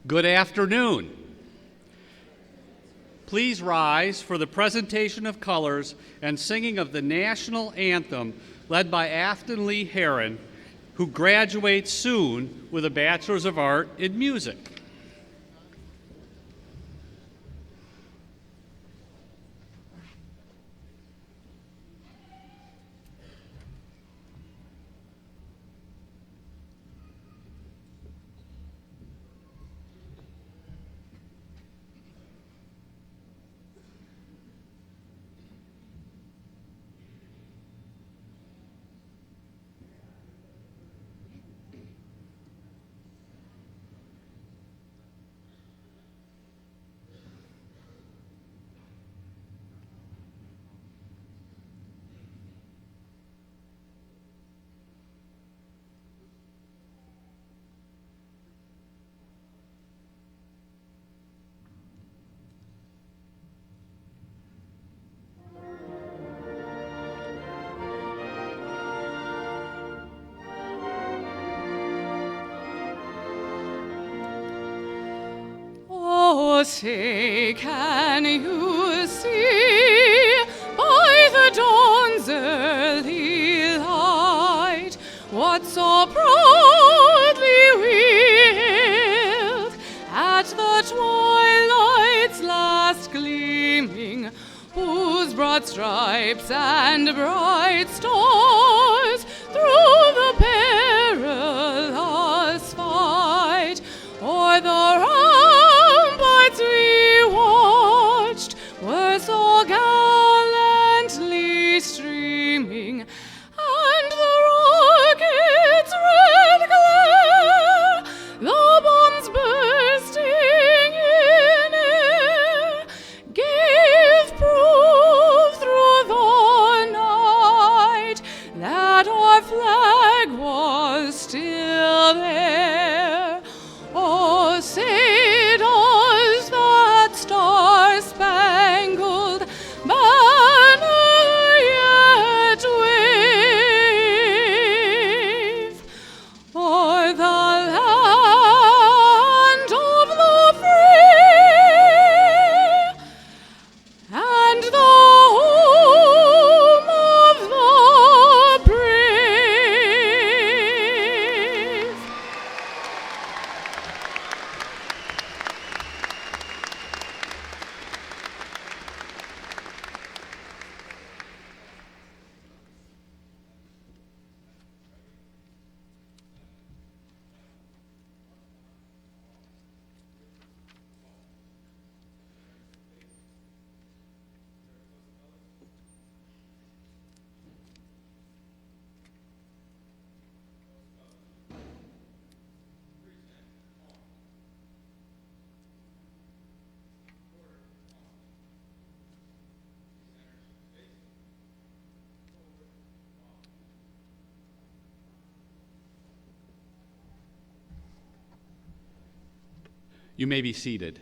Good afternoon. Please rise for the presentation of colors and singing of the national anthem led by Afton Lee Heron, who graduates soon with a Bachelor's of Art in Music. Oh, say, can you see by the dawn's early light what so proudly we hailed at the twilight's last gleaming, whose broad stripes and bright stars through the perilous fight o'er the were so gallantly streaming, and the rocket's red glare, the bombs bursting in air, gave proof through the night that our flag was still there. Oh, say does that star-spangled banner yet wave o'er the land of the free and the home of the brave? You may be seated.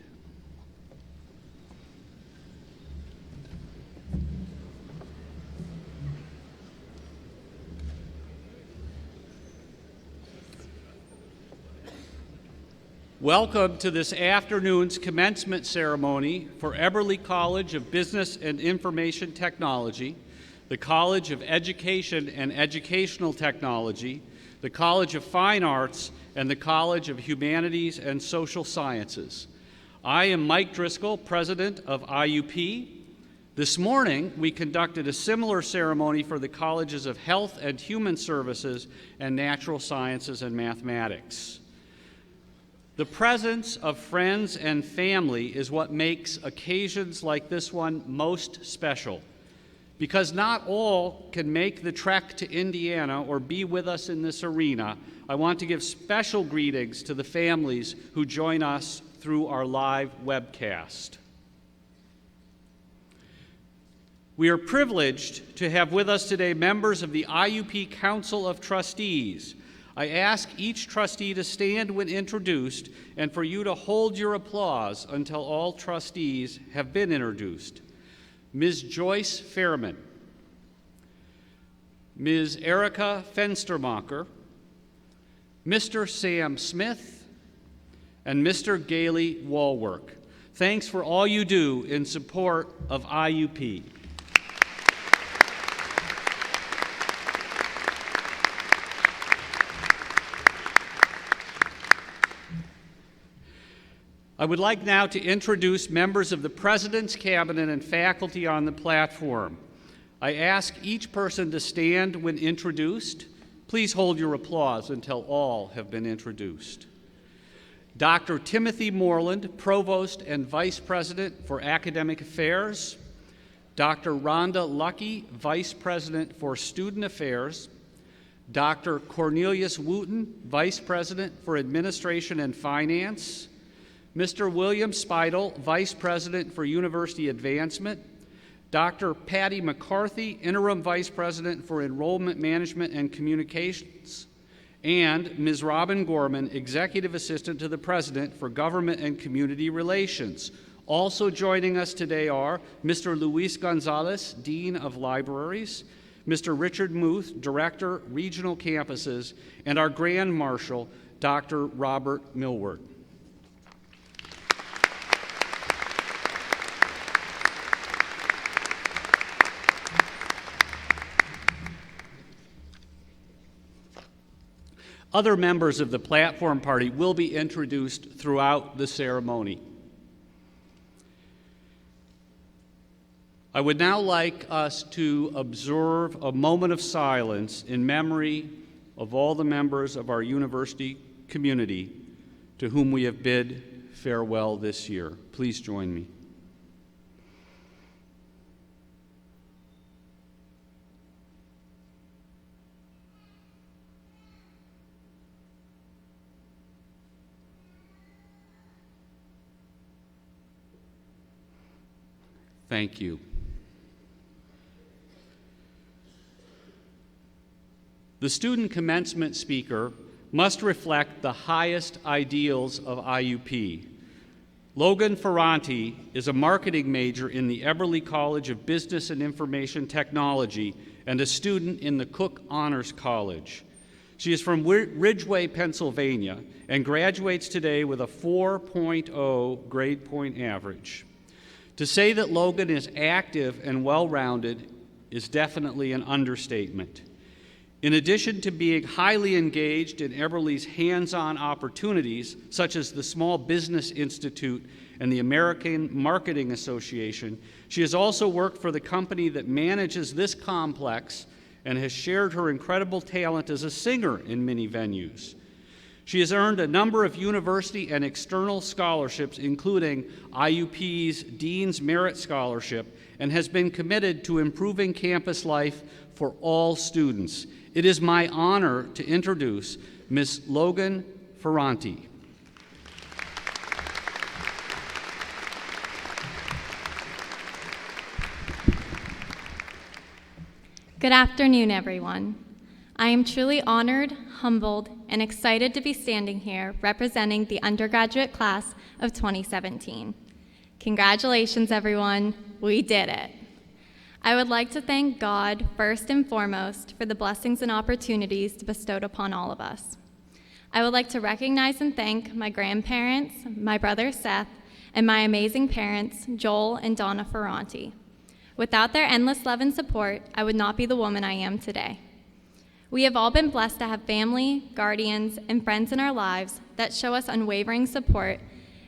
Welcome to this afternoon's commencement ceremony for Eberly College of Business and Information Technology, the College of Education and Educational Technology, the College of Fine Arts, and the College of Humanities and Social Sciences. I am Mike Driscoll, president of IUP. This morning, we conducted a similar ceremony for the Colleges of Health and Human Services and Natural Sciences and Mathematics. The presence of friends and family is what makes occasions like this one most special. Because not all can make the trek to Indiana or be with us in this arena, I want to give special greetings to the families who join us through our live webcast. We are privileged to have with us today members of the IUP Council of Trustees. I ask each trustee to stand when introduced and for you to hold your applause until all trustees have been introduced. Ms. Joyce Fairman, Ms. Erica Fenstermacher, Mr. Sam Smith, and Mr. Gailey Walwork. Thanks for all you do in support of IUP. I would like now to introduce members of the President's Cabinet and faculty on the platform. I ask each person to stand when introduced. Please hold your applause until all have been introduced. Dr. Timothy Moreland, Provost and Vice President for Academic Affairs. Dr. Rhonda Lucky, Vice President for Student Affairs. Dr. Cornelius Wooten, Vice President for Administration and Finance. Mr. William Speidel, Vice President for University Advancement. Dr. Patty McCarthy, Interim Vice President for Enrollment Management and Communications. And Ms. Robin Gorman, Executive Assistant to the President for Government and Community Relations. Also joining us today are Mr. Luis Gonzalez, Dean of Libraries, Mr. Richard Muth, Director, Regional Campuses, and our Grand Marshal, Dr. Robert Millward. Other members of the platform party will be introduced throughout the ceremony. I would now like us to observe a moment of silence in memory of all the members of our university community to whom we have bid farewell this year. Please join me. Thank you. The student commencement speaker must reflect the highest ideals of IUP. Logan Ferranti is a marketing major in the Eberly College of Business and Information Technology and a student in the Cook Honors College. She is from Ridgeway, Pennsylvania, and graduates today with a 4.0 grade point average. To say that Logan is active and well-rounded is definitely an understatement. In addition to being highly engaged in Eberly's hands-on opportunities, such as the Small Business Institute and the American Marketing Association, she has also worked for the company that manages this complex and has shared her incredible talent as a singer in many venues. She has earned a number of university and external scholarships, including IUP's Dean's Merit Scholarship, and has been committed to improving campus life for all students. It is my honor to introduce Ms. Logan Ferranti. Good afternoon, everyone. I am truly honored, humbled, and excited to be standing here representing the undergraduate class of 2017. Congratulations, everyone. We did it. I would like to thank God first and foremost for the blessings and opportunities bestowed upon all of us. I would like to recognize and thank my grandparents, my brother Seth, and my amazing parents, Joel and Donna Ferranti. Without their endless love and support, I would not be the woman I am today. We have all been blessed to have family, guardians, and friends in our lives that show us unwavering support,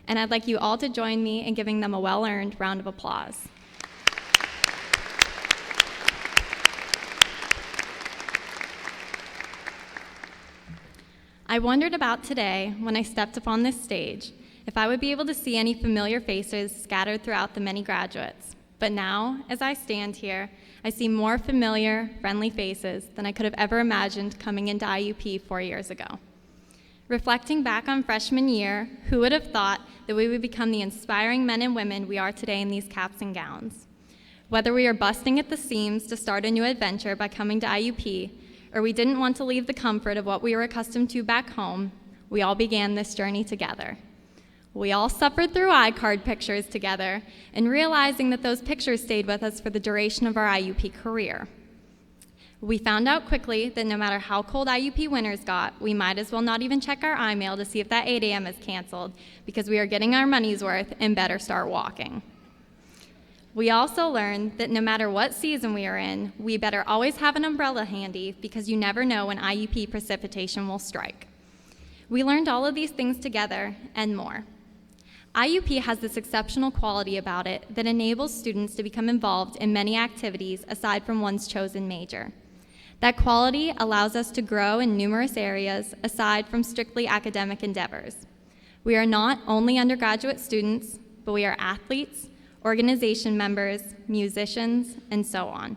and I'd like you all to join me in giving them a well-earned round of applause. I wondered about today, when I stepped upon this stage, if I would be able to see any familiar faces scattered throughout the many graduates. But now, as I stand here, I see more familiar, friendly faces than I could have ever imagined coming into IUP 4 years ago. Reflecting back on freshman year, who would have thought that we would become the inspiring men and women we are today in these caps and gowns? Whether we are busting at the seams to start a new adventure by coming to IUP, or we didn't want to leave the comfort of what we were accustomed to back home, we all began this journey together. We all suffered through iCard pictures together and realizing that those pictures stayed with us for the duration of our IUP career. We found out quickly that no matter how cold IUP winters got, we might as well not even check our email to see if that 8 a.m. is canceled, because we are getting our money's worth and better start walking. We also learned that no matter what season we are in, we better always have an umbrella handy, because you never know when IUP precipitation will strike. We learned all of these things together and more. IUP has this exceptional quality about it that enables students to become involved in many activities aside from one's chosen major. That quality allows us to grow in numerous areas aside from strictly academic endeavors. We are not only undergraduate students, but we are athletes, organization members, musicians, and so on.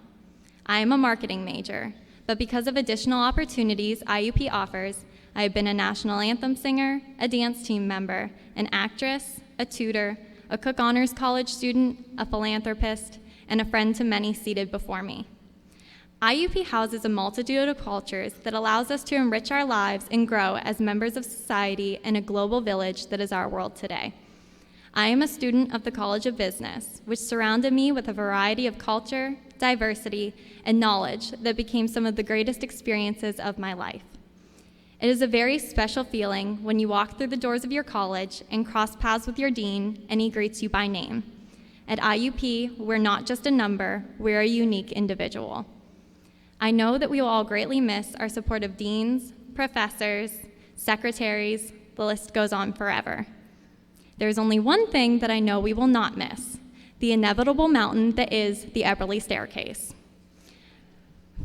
I am a marketing major, but because of additional opportunities IUP offers, I have been a national anthem singer, a dance team member, an actress, a tutor, a Cook Honors College student, a philanthropist, and a friend to many seated before me. IUP houses a multitude of cultures that allows us to enrich our lives and grow as members of society in a global village that is our world today. I am a student of the College of Business, which surrounded me with a variety of culture, diversity, and knowledge that became some of the greatest experiences of my life. It is a very special feeling when you walk through the doors of your college and cross paths with your dean and he greets you by name. At IUP, we're not just a number, we're a unique individual. I know that we will all greatly miss our supportive deans, professors, secretaries, the list goes on forever. There's only one thing that I know we will not miss, the inevitable mountain that is the Eberly staircase.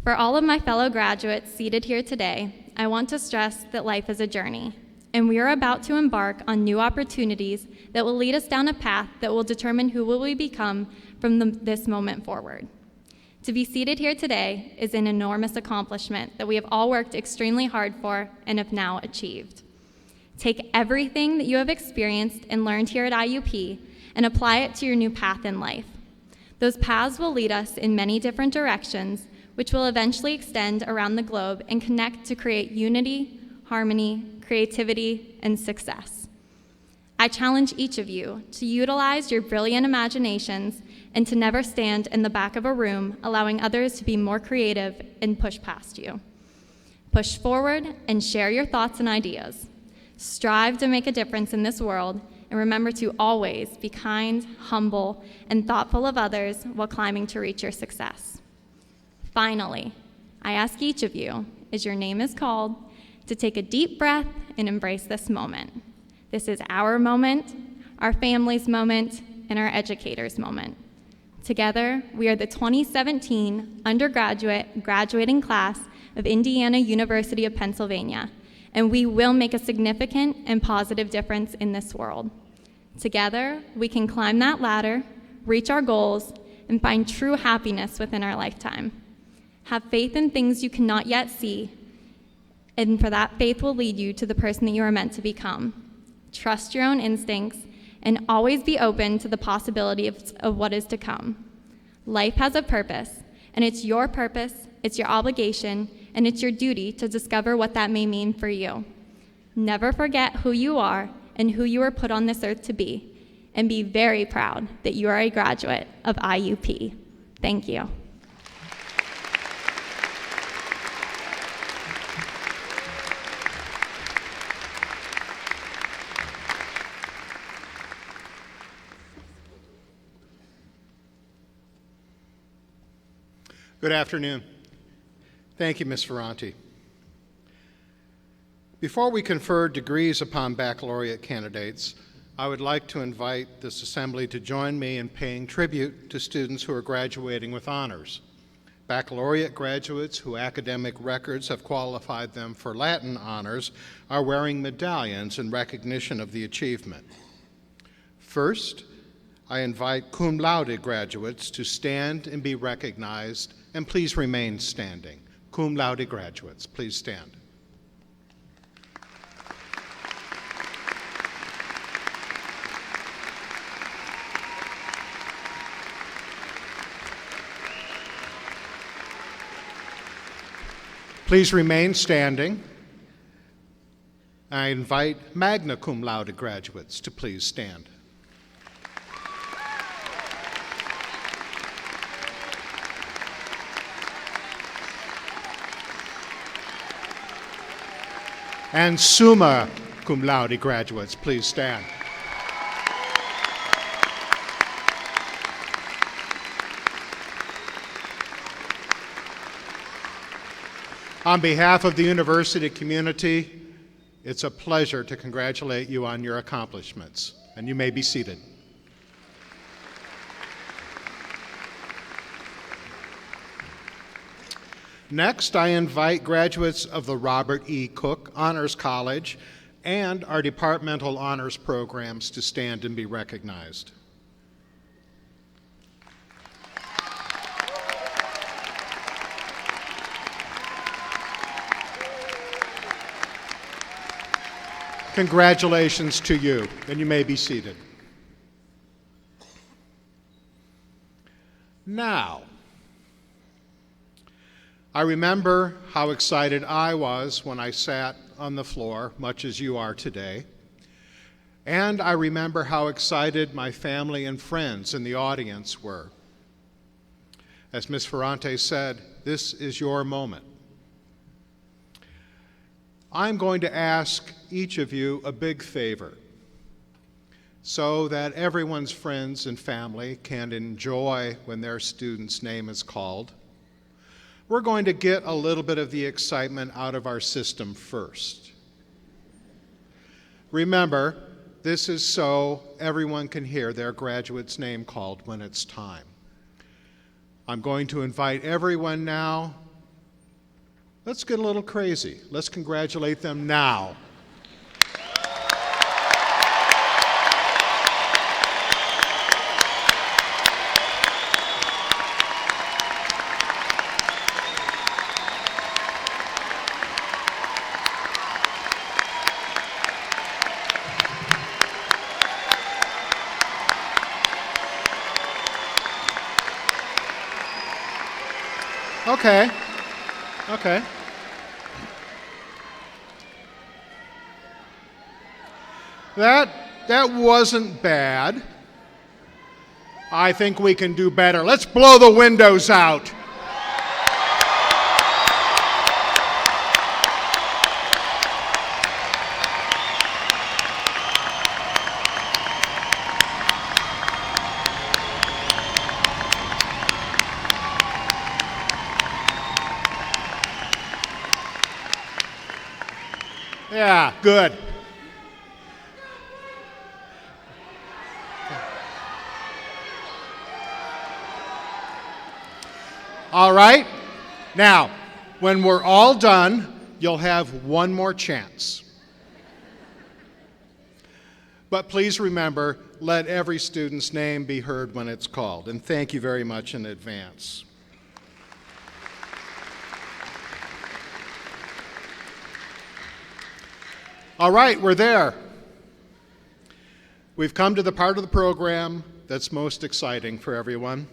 For all of my fellow graduates seated here today, I want to stress that life is a journey, and we are about to embark on new opportunities that will lead us down a path that will determine who will we become from this moment forward. To be seated here today is an enormous accomplishment that we have all worked extremely hard for and have now achieved. Take everything that you have experienced and learned here at IUP and apply it to your new path in life. Those paths will lead us in many different directions, which will eventually extend around the globe and connect to create unity, harmony, creativity, and success. I challenge each of you to utilize your brilliant imaginations and to never stand in the back of a room allowing others to be more creative and push past you. Push forward and share your thoughts and ideas. Strive to make a difference in this world, and remember to always be kind, humble, and thoughtful of others while climbing to reach your success. Finally, I ask each of you, as your name is called, to take a deep breath and embrace this moment. This is our moment, our family's moment, and our educators' moment. Together, we are the 2017 undergraduate graduating class of Indiana University of Pennsylvania, and we will make a significant and positive difference in this world. Together, we can climb that ladder, reach our goals, and find true happiness within our lifetime. Have faith in things you cannot yet see, and for that faith will lead you to the person that you are meant to become. Trust your own instincts, and always be open to the possibility of what is to come. Life has a purpose, and it's your purpose, it's your obligation, and it's your duty to discover what that may mean for you. Never forget who you are and who you were put on this earth to be, and be very proud that you are a graduate of IUP. Thank you. Good afternoon. Thank you, Ms. Ferranti. Before we confer degrees upon baccalaureate candidates, I would like to invite this assembly to join me in paying tribute to students who are graduating with honors. Baccalaureate graduates whose academic records have qualified them for Latin honors are wearing medallions in recognition of the achievement. First, I invite cum laude graduates to stand and be recognized, and please remain standing. Cum laude graduates, please stand. Please remain standing. I invite magna cum laude graduates to please stand. and summa cum laude graduates, please stand. On behalf of the university community, it's a pleasure to congratulate you on your accomplishments, and you may be seated. Next, I invite graduates of the Robert E. Cook Honors College and our departmental honors programs to stand and be recognized. Congratulations to you, and you may be seated. Now, I remember how excited I was when I sat on the floor, much as you are today. And I remember how excited my family and friends in the audience were. As Ms. Ferrante said, this is your moment. I'm going to ask each of you a big favor so that everyone's friends and family can enjoy when their student's name is called. We're going to get a little bit of the excitement out of our system first. Remember, this is so everyone can hear their graduate's name called when it's time. I'm going to invite everyone now. Let's get a little crazy. Let's congratulate them now. Okay. That wasn't bad. I think we can do better. Let's blow the windows out. Yeah, good. All right. Now, when we're all done, you'll have one more chance. But please remember, let every student's name be heard when it's called. And thank you very much in advance. All right, we're there. We've come to the part of the program that's most exciting for everyone,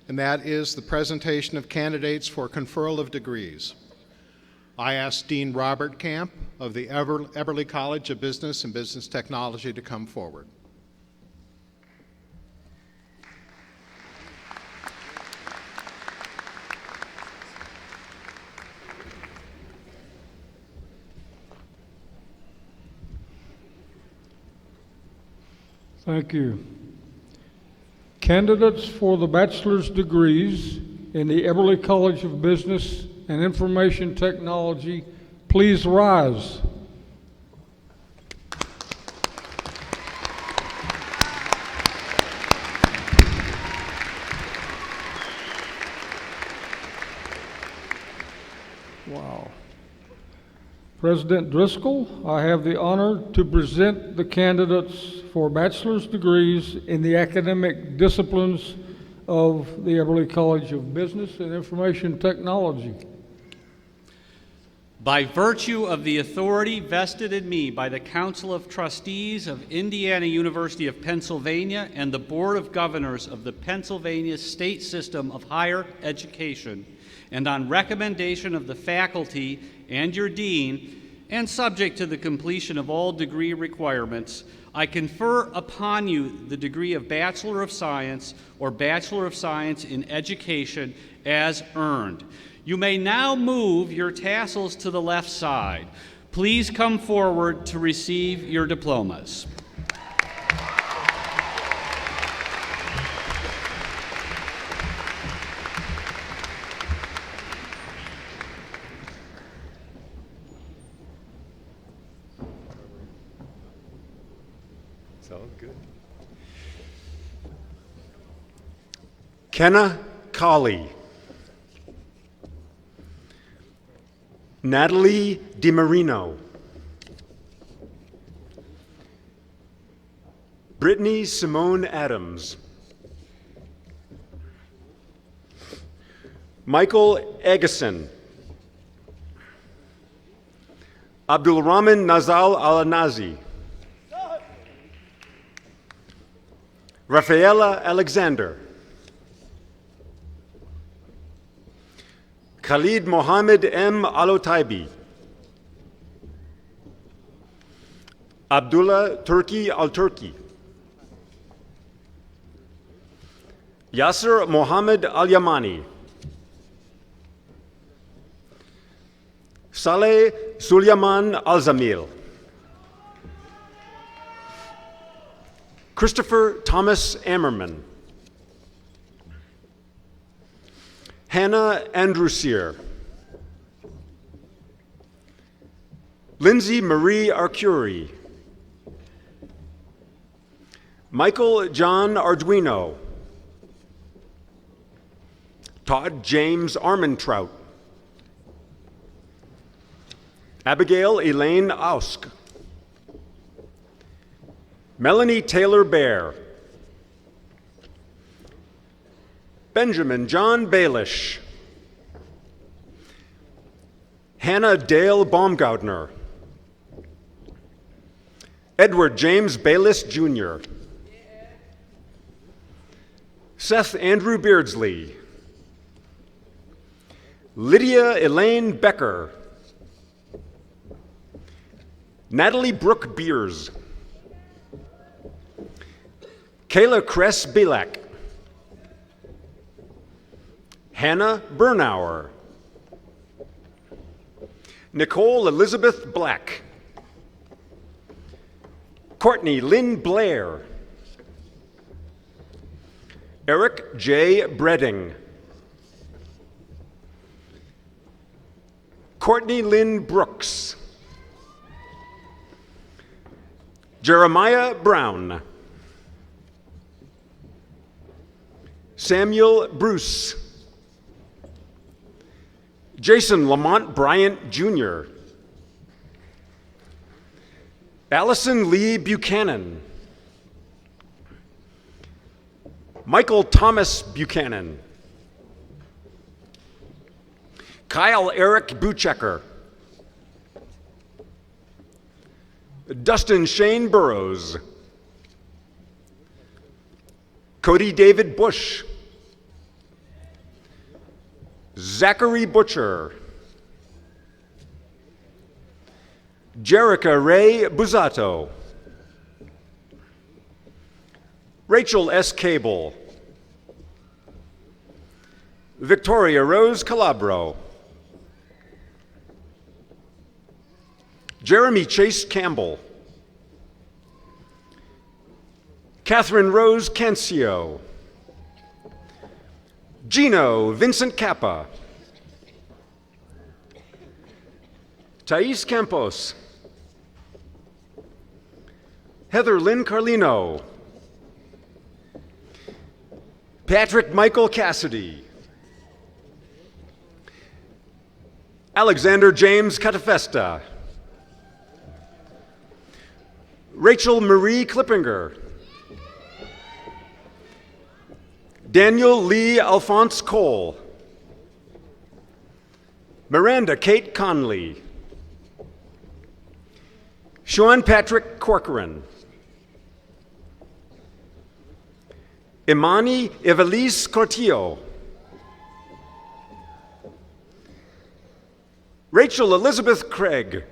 and that is the presentation of candidates for conferral of degrees. I asked Dean Robert Camp of the Eberly College of Business and Business Technology to come forward. Thank you. Candidates for the bachelor's degrees in the Eberly College of Business and Information Technology, please rise. Wow. President Driscoll, I have the honor to present the candidates for bachelor's degrees in the academic disciplines of the Eberly College of Business and Information Technology. By virtue of the authority vested in me by the Council of Trustees of Indiana University of Pennsylvania and the Board of Governors of the Pennsylvania State System of Higher Education, and on recommendation of the faculty and your dean, and subject to the completion of all degree requirements, I confer upon you the degree of Bachelor of Science or Bachelor of Science in Education as earned. You may now move your tassels to the left side. Please come forward to receive your diplomas. It's all good. Kenna Colley. Natalie DiMarino. Brittany Simone Adams. Michael Egeson. Abdulrahman Nazal Al-Nazi. Rafaela Alexander. Khalid Mohammed M. Alotaibi. Abdullah Turki Al-Turki. Yasser Mohammed Al-Yamani. Saleh Sulaiman Al-Zamil. Christopher Thomas Ammerman. Hannah Andrewseer. Lindsay Marie Arcuri. Michael John Arduino. Todd James Armentrout. Abigail Elaine Ausk. Melanie Taylor Bear. Benjamin John Baelish. Hannah Dale Baumgartner. Edward James Bayless Jr. Seth Andrew Beardsley. Lydia Elaine Becker. Natalie Brooke Beers. Kayla Kress Bilak. Hannah Bernauer. Nicole Elizabeth Black. Courtney Lynn Blair. Eric J. Bredding. Courtney Lynn Brooks. Jeremiah Brown. Samuel Bruce. Jason Lamont Bryant Jr. Allison Lee Buchanan. Michael Thomas Buchanan. Kyle Eric Buchecker. Dustin Shane Burrows. Cody David Bush. Zachary Butcher. Jerica Ray Buzato. Rachel S. Cable. Victoria Rose Calabro. Jeremy Chase Campbell. Catherine Rose Cancio. Gino Vincent Kappa. Thais Campos. Heather Lynn Carlino. Patrick Michael Cassidy. Alexander James Catafesta. Rachel Marie Klippinger. Daniel Lee Alphonse Cole. Miranda Kate Conley. Sean Patrick Corcoran. Imani Evelise Cortillo. Rachel Elizabeth Craig.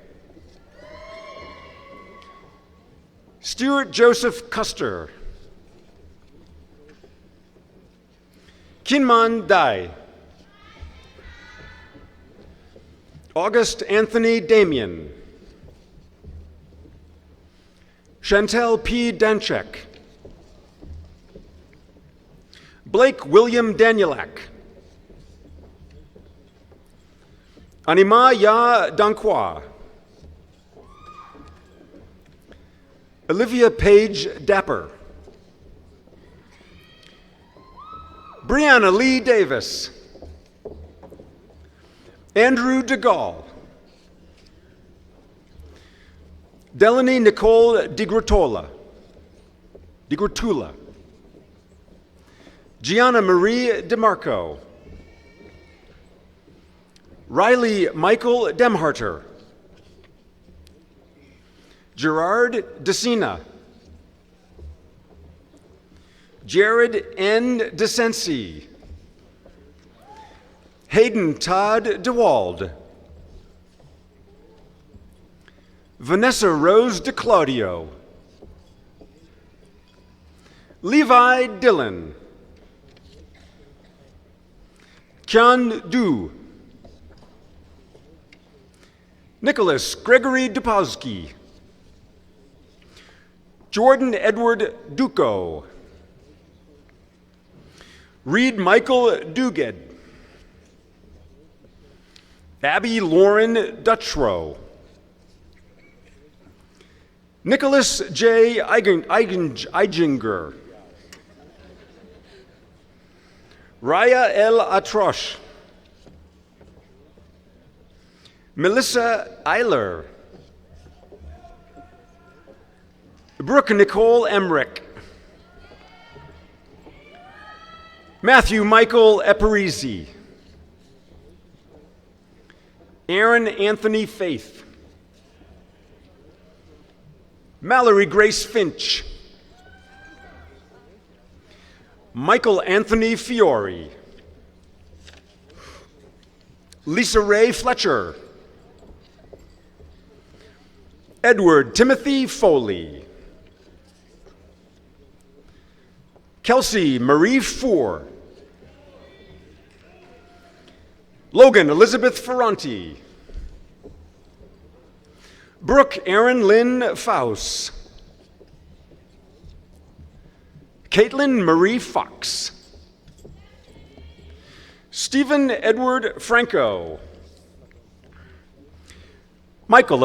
Stuart Joseph Custer. Kinman Dai. August Anthony Damien. Chantel P. Danchek. Blake William Danielak. Anima Ya Dankwa. Olivia Page Dapper. Brianna Lee Davis. Andrew DeGaulle. Delaney Nicole DiGrutula. Gianna Marie DeMarco. Riley Michael Demharter. Gerard DeSena. Jared N. DeSensi. Hayden Todd DeWald. Vanessa Rose DeClaudio. Levi Dillon. Kyan Du. Nicholas Gregory Dupowski. Jordan Edward Duco. Reed Michael Duged. Abby Lauren Dutchrow. Nicholas J. Eiginger. Raya El Atrosh. Melissa Eiler. Brooke Nicole Emmerich. Matthew Michael Eparizi. Aaron Anthony Faith. Mallory Grace Finch. Michael Anthony Fiore. Lisa Ray Fletcher. Edward Timothy Foley. Kelsey Marie Four. Logan Elizabeth Ferranti. Brooke Erin Lynn Faust. Caitlin Marie Fox. Stephen Edward Franco. Michael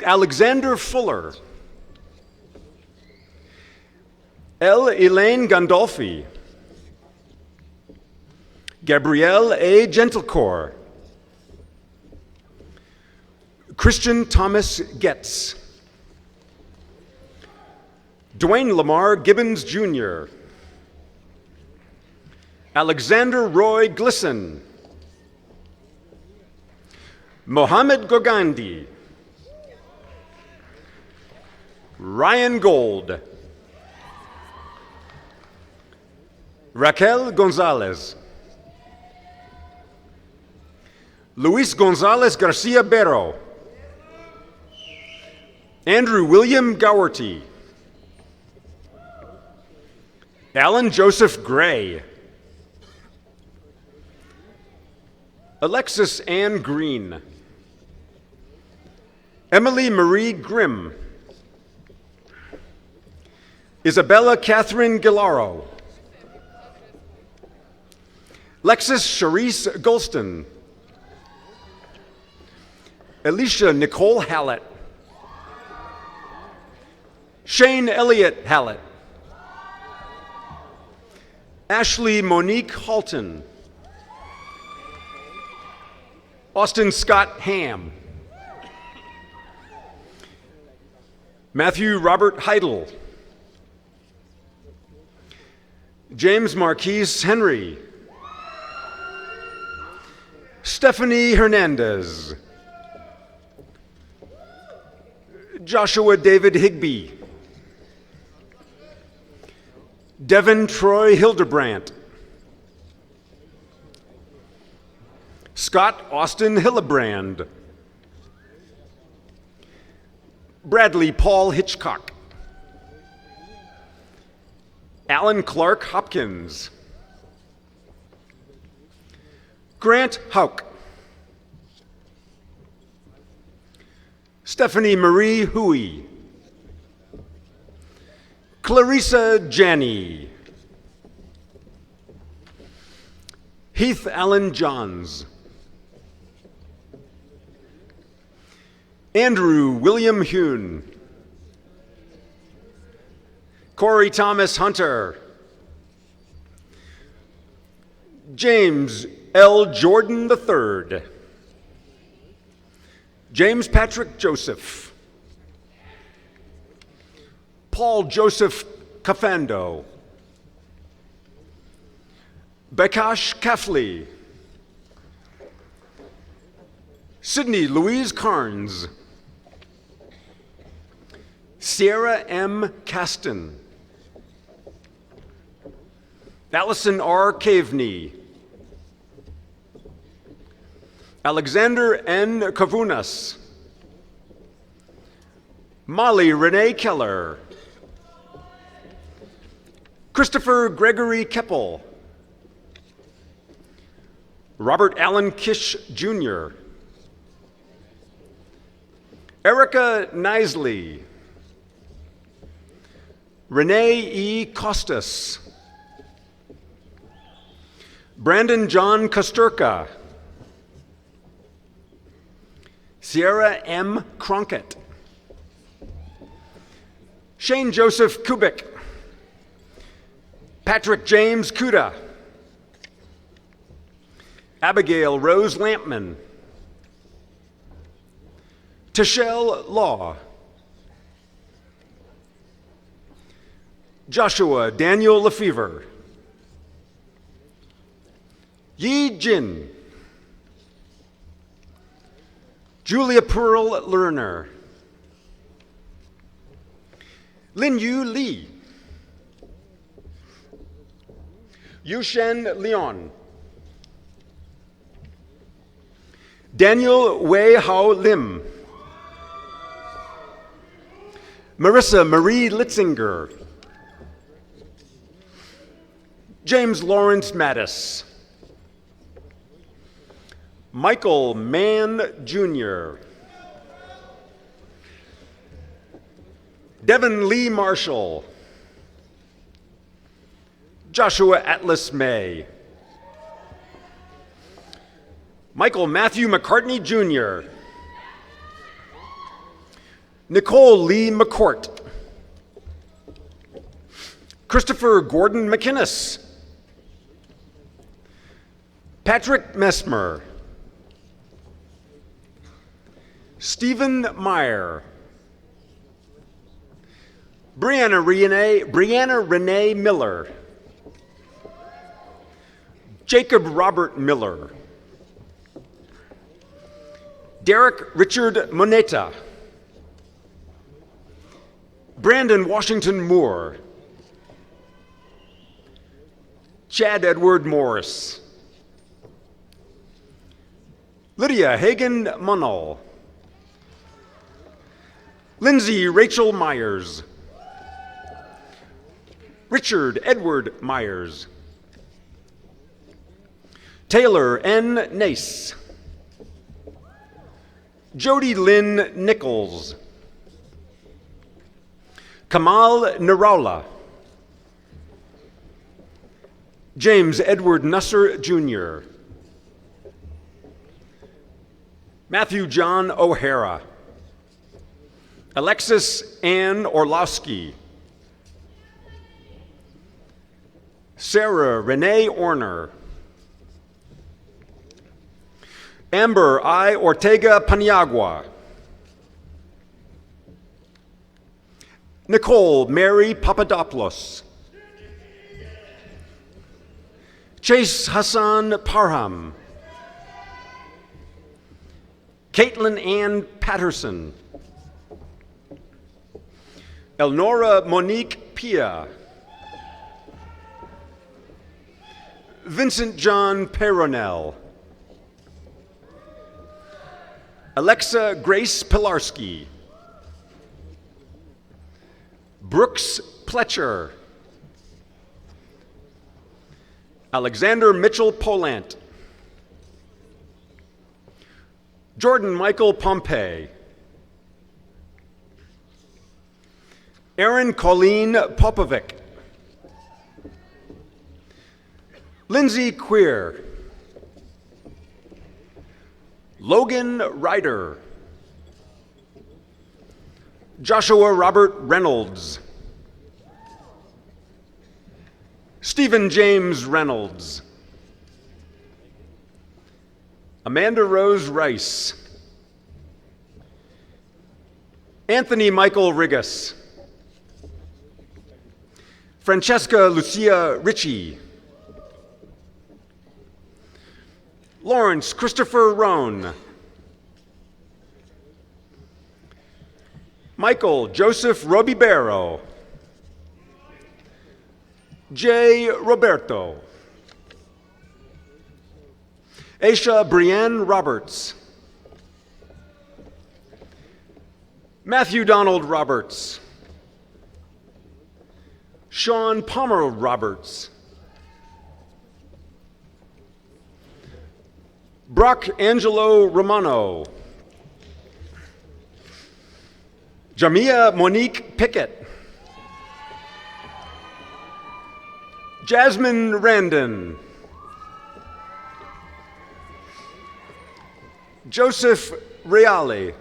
Alexander Fuller. L. Elaine Gandolfi. Gabrielle A. Gentlecore. Christian Thomas Getz. Dwayne Lamar Gibbons Jr. Alexander Roy Glisson. Mohammed Gogandi. Ryan Gold. Raquel Gonzalez. Luis Gonzalez Garcia Berro. Andrew William Gowerty. Alan Joseph Gray. Alexis Ann Green. Emily Marie Grimm. Isabella Catherine Gilaro. Lexis Charisse Golston. Alicia Nicole Hallett. Shane Elliott Hallett. Ashley Monique Halton. Austin Scott Ham. Matthew Robert Heidel. James Marquise Henry. Stephanie Hernandez. Joshua David Higbee. Devin Troy Hildebrandt. Scott Austin Hillebrand. Bradley Paul Hitchcock. Alan Clark Hopkins. Grant Hauk. Stephanie Marie Huey. Clarissa Janney. Heath Allen Johns. Andrew William Hune. Corey Thomas Hunter. James L. Jordan III. James Patrick Joseph. Paul Joseph Cafando. Bekash Kafli. Sydney Louise Carnes. Sierra M. Caston. Allison R. Caveney. Alexander N. Kavunas. Molly Renee Keller. Christopher Gregory Keppel. Robert Allen Kish, Jr. Erica Nisley. Renee E. Costas. Brandon John Kosturka. Sierra M. Cronkett. Shane Joseph Kubik. Patrick James Kuda. Abigail Rose Lampman. Tashelle Law. Joshua Daniel Lefevre. Yi Jin. Julia Pearl Lerner. Lin Yu Lee. Yushen Leon. Daniel Wei Hao Lim. Marissa Marie Litzinger. James Lawrence Mattis. Michael Mann, Jr. Devin Lee Marshall. Joshua Atlas May. Michael Matthew McCartney, Jr. Nicole Lee McCourt. Christopher Gordon McInnes. Patrick Messmer. Stephen Meyer. Brianna Renee Miller. Jacob Robert Miller. Derek Richard Moneta. Brandon Washington Moore. Chad Edward Morris. Lydia Hagen Munnell. Lindsay Rachel Myers. Richard Edward Myers. Taylor N. Nace. Jody Lynn Nichols. Kamal Naraula. James Edward Nusser, Jr. Matthew John O'Hara. Alexis Ann Orlowski. Sarah Renee Orner. Amber I. Ortega Paniagua. Nicole Mary Papadopoulos. Chase Hassan Parham. Caitlin Ann Patterson. Elnora Monique Pia. Vincent John Peronel. Alexa Grace Pilarski. Brooks Pletcher. Alexander Mitchell Polant. Jordan Michael Pompey. Erin Colleen Popovic. Lindsay Queer. Logan Ryder. Joshua Robert Reynolds. Stephen James Reynolds. Amanda Rose Rice. Anthony Michael Rigas. Francesca Lucia Ritchie. Lawrence Christopher Roan. Michael Joseph Robibero. Jay Roberto. Aisha Brienne Roberts. Matthew Donald Roberts. Sean Palmer Roberts. Brock Angelo Romano. Jamia Monique Pickett. Jasmine Randon. Joseph Reale.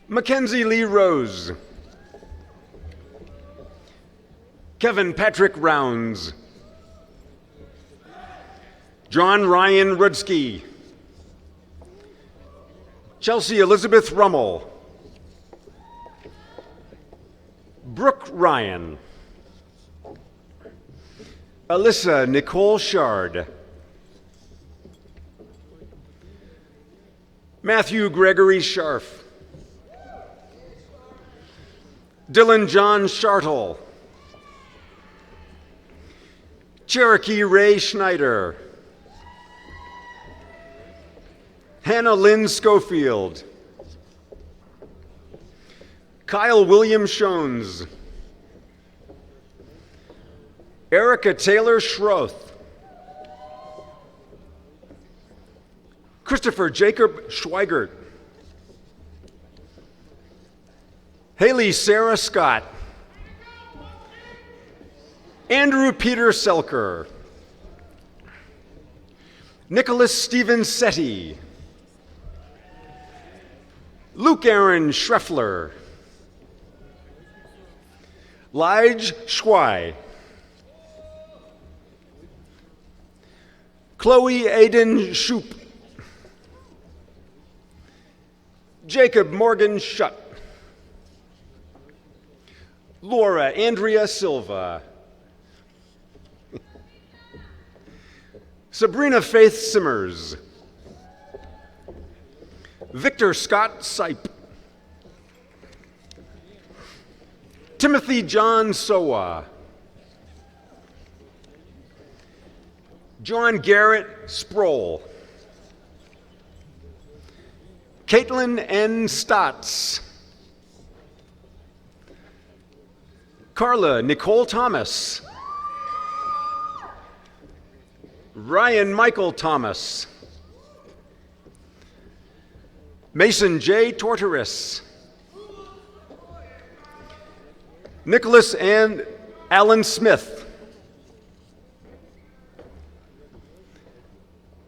Mackenzie Lee Rose. Kevin Patrick Rounds. John Ryan Rudsky. Chelsea Elizabeth Rummel. Brooke Ryan. Alyssa Nicole Shard. Matthew Gregory Scharf. Dylan John Shartle. Cherokee Ray Schneider. Hannah Lynn Schofield. Kyle William Shones. Erica Taylor Schroth. Christopher Jacob Schweigert. Haley Sarah Scott. Andrew Peter Selker. Nicholas Stephen Setti. Luke Aaron Schreffler. Lige Schwei. Chloe Aiden Shoup. Jacob Morgan Shutt. Laura Andrea Silva. Sabrina Faith Simmers. Victor Scott Sipe. Timothy John Sowa. John Garrett Sproul. Caitlin N. Stotts. Carla Nicole Thomas. Ryan Michael Thomas. Mason J. Tortoris. Nicholas and Alan Smith.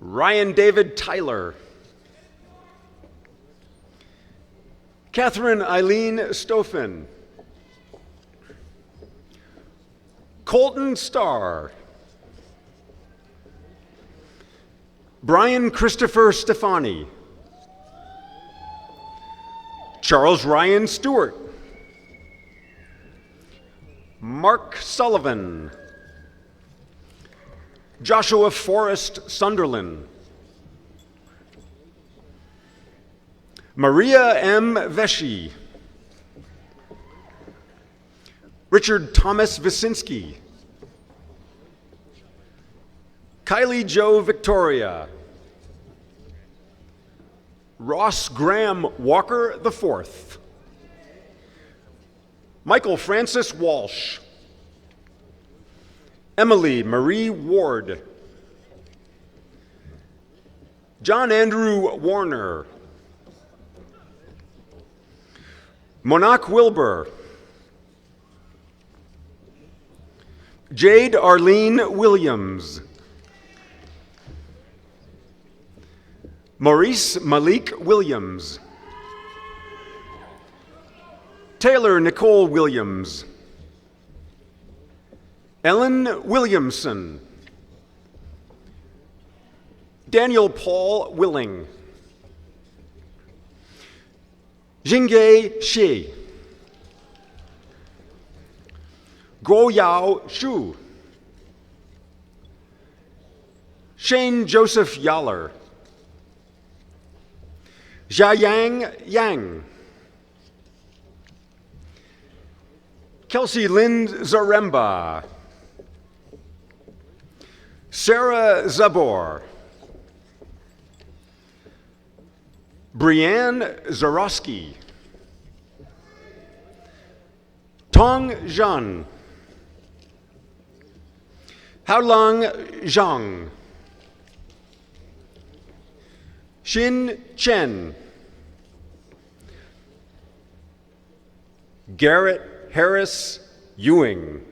Ryan David Tyler. Catherine Eileen Stoffen. Colton Starr. Brian Christopher Stefani. Charles Ryan Stewart. Mark Sullivan. Joshua Forrest Sunderland. Maria M. Vesci. Richard Thomas Visinski. Kylie Jo Victoria. Ross Graham Walker IV. Michael Francis Walsh. Emily Marie Ward. John Andrew Warner. Monak Wilbur. Jade Arlene Williams. Maurice Malik Williams. Taylor Nicole Williams. Ellen Williamson. Daniel Paul Willing. Jingye Shi. Guo Yao Shu. Shane Joseph Yaller. Jiayang Yang. Kelsey Lynn Zaremba. Sarah Zabor. Brianne Zarowski. Tong Zhan. Haolong Zhang. Xin Chen. Garrett Harris Ewing.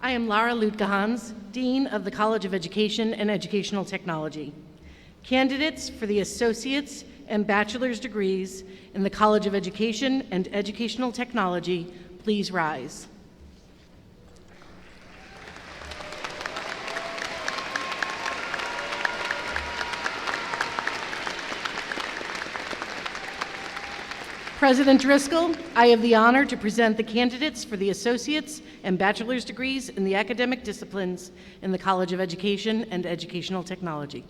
I am Lara Lutkehans, Dean of the College of Education and Educational Technology. Candidates for the Associate's and Bachelor's degrees in the College of Education and Educational Technology, please rise. President Driscoll, I have the honor to present the candidates for the Associate's and Bachelor's degrees in the academic disciplines in the College of Education and Educational Technology.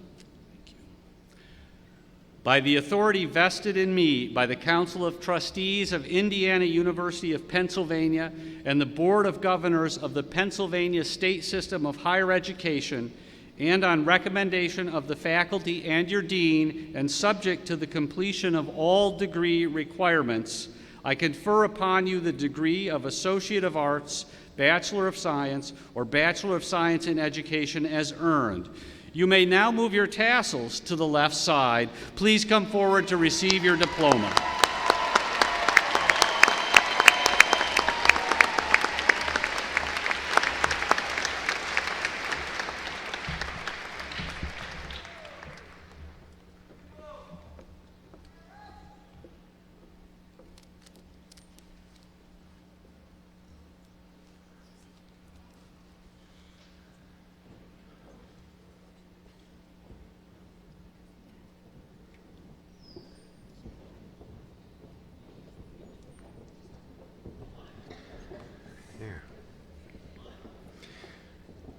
By the authority vested in me by the Council of Trustees of Indiana University of Pennsylvania and the Board of Governors of the Pennsylvania State System of Higher Education, and on recommendation of the faculty and your dean, and subject to the completion of all degree requirements, I confer upon you the degree of Associate of Arts, Bachelor of Science, or Bachelor of Science in Education as earned. You may now move your tassels to the left side. Please come forward to receive your diploma.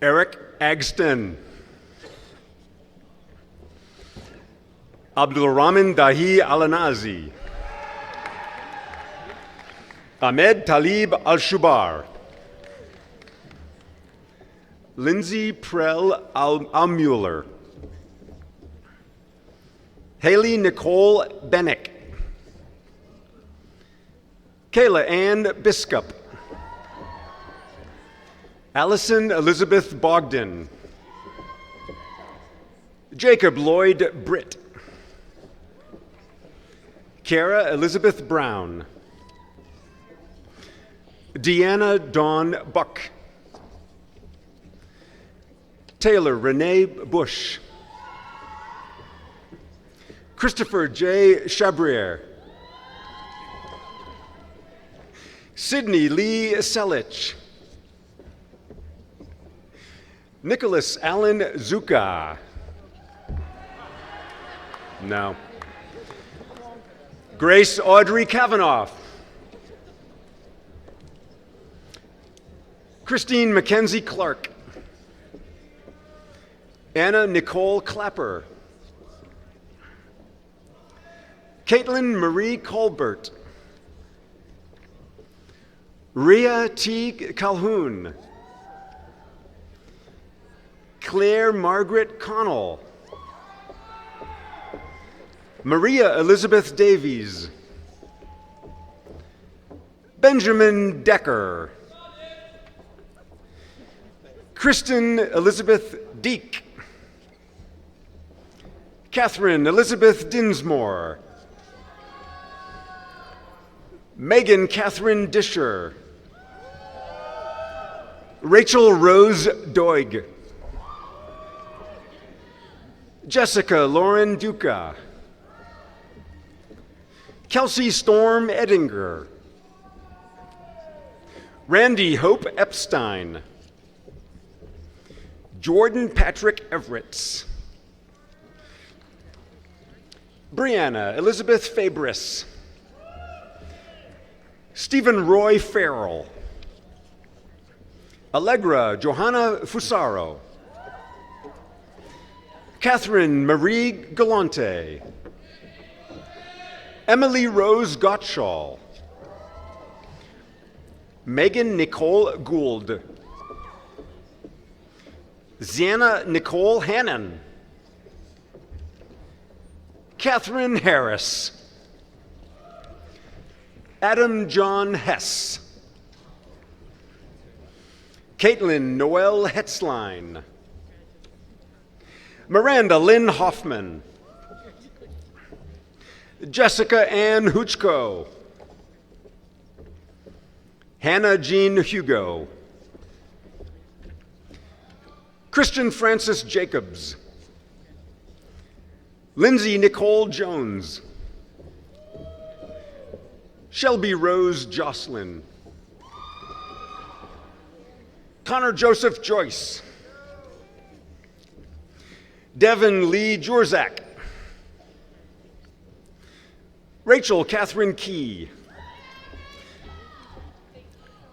Eric Agston. Abdulrahman Dahi Alanazi. Ahmed Talib Al-Shubar. Lindsay Prell Almuller. Haley Nicole Bennick. Kayla Ann Biskup. Allison Elizabeth Bogdan. Jacob Lloyd Britt. Kara Elizabeth Brown. Deanna Dawn Buck. Taylor Renee Bush. Christopher J. Chabrier. Sydney Lee Selich. Nicholas Allen Zuka. No. Grace Audrey Kavanaugh. Christine Mackenzie Clark. Anna Nicole Clapper. Caitlin Marie Colbert. Rhea T. Calhoun. Claire Margaret Connell. Maria Elizabeth Davies. Benjamin Decker. Kristen Elizabeth Deek. Catherine Elizabeth Dinsmore. Megan Catherine Disher. Rachel Rose Doig. Jessica Lauren Duca. Kelsey Storm Edinger. Randy Hope Epstein. Jordan Patrick Everett. Brianna Elizabeth Fabris. Stephen Roy Farrell. Allegra Johanna Fusaro. Catherine Marie Galante. Emily Rose Gottschall. Megan Nicole Gould. Ziana Nicole Hannon. Catherine Harris. Adam John Hess. Caitlin Noel Hetzline. Miranda Lynn Hoffman. Jessica Ann Huchko. Hannah Jean Hugo. Christian Francis Jacobs. Lindsay Nicole Jones. Shelby Rose Jocelyn. Connor Joseph Joyce. Devin Lee Jurzak. Rachel Catherine Key.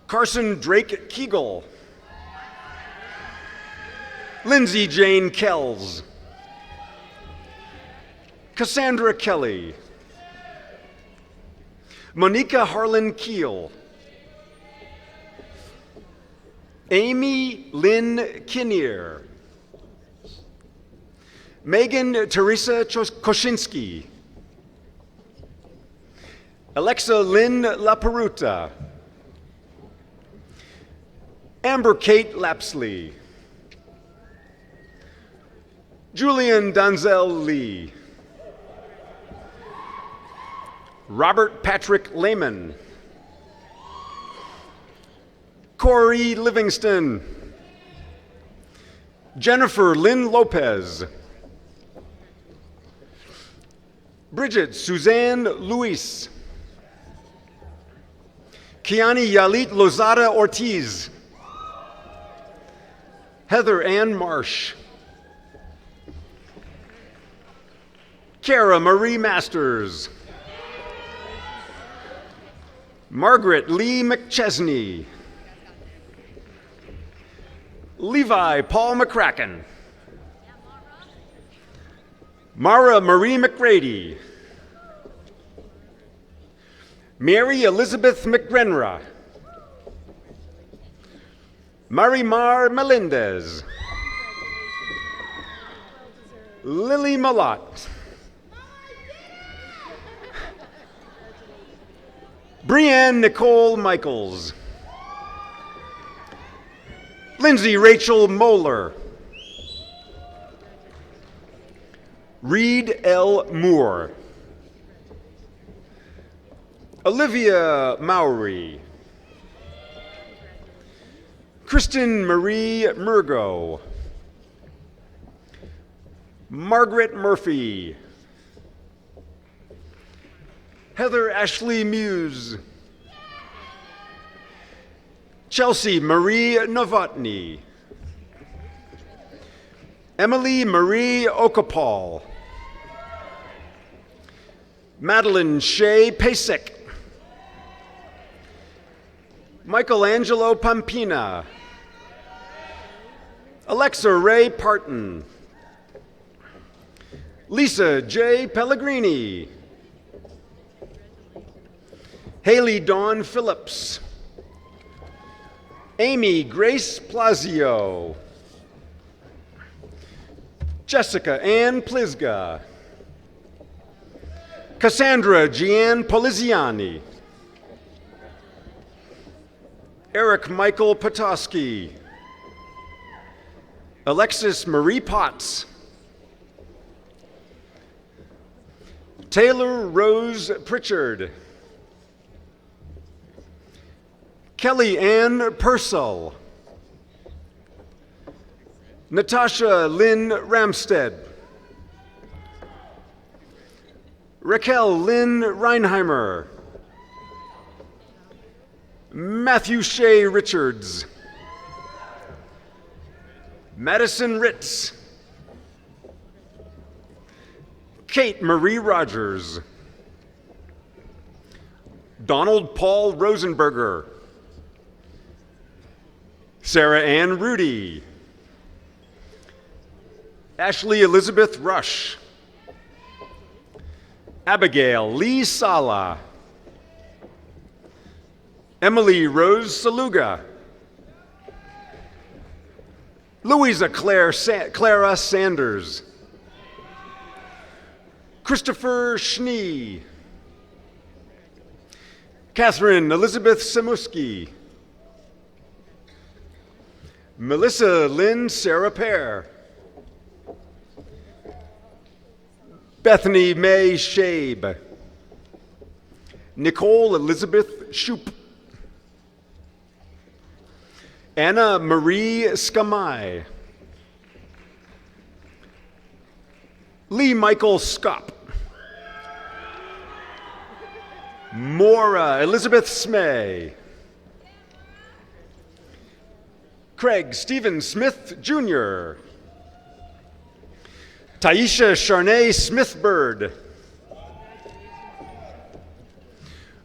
Carson Drake Keegle. Lindsay Jane Kells. Cassandra Kelly. Monica Harlan Keel. Amy Lynn Kinnear. Megan Teresa Koshinsky. Alexa Lynn LaPeruta. Amber Kate Lapsley. Julian Donzel Lee. Robert Patrick Lehman. Corey Livingston. Jennifer Lynn Lopez. Bridget Suzanne Luis. Kiani Yalit Lozada Ortiz. Heather Ann Marsh. Kara Marie Masters. Margaret Lee McChesney. Levi Paul McCracken. Mara Marie McGrady. Mary Elizabeth McGrenra. Marimar Melendez. Lily Malott. Brianne Nicole Michaels. Lindsay Rachel Moeller. Reed L. Moore. Olivia Mowry. Kristen Marie Murgo. Margaret Murphy. Heather Ashley Muse. Chelsea Marie Novotny. Emily Marie Okapal. Madeline Shea Pasek. Michelangelo Pampina. Alexa Ray Parton. Lisa J. Pellegrini. Haley Dawn Phillips. Amy Grace Plazio. Jessica Ann Plizga. Cassandra Jeanne Poliziani. Eric Michael Petoskey. Alexis Marie Potts. Taylor Rose Pritchard. Kelly Ann Purcell. Natasha Lynn Ramstead. Raquel Lynn Reinheimer. Matthew Shea Richards. Madison Ritz. Kate Marie Rogers. Donald Paul Rosenberger. Sarah Ann Rudy. Ashley Elizabeth Rush. Abigail Lee Sala. Emily Rose Saluga. Louisa Clara Sanders. Christopher Schnee. Catherine Elizabeth Samuski. Melissa Lynn Sarah Pear. Bethany May Shabe. Nicole Elizabeth Shoup. Anna Marie Skamai. Lee Michael Skop. Maura Elizabeth Smay. Craig Stephen Smith Jr. Taisha Charnay Smith-Bird.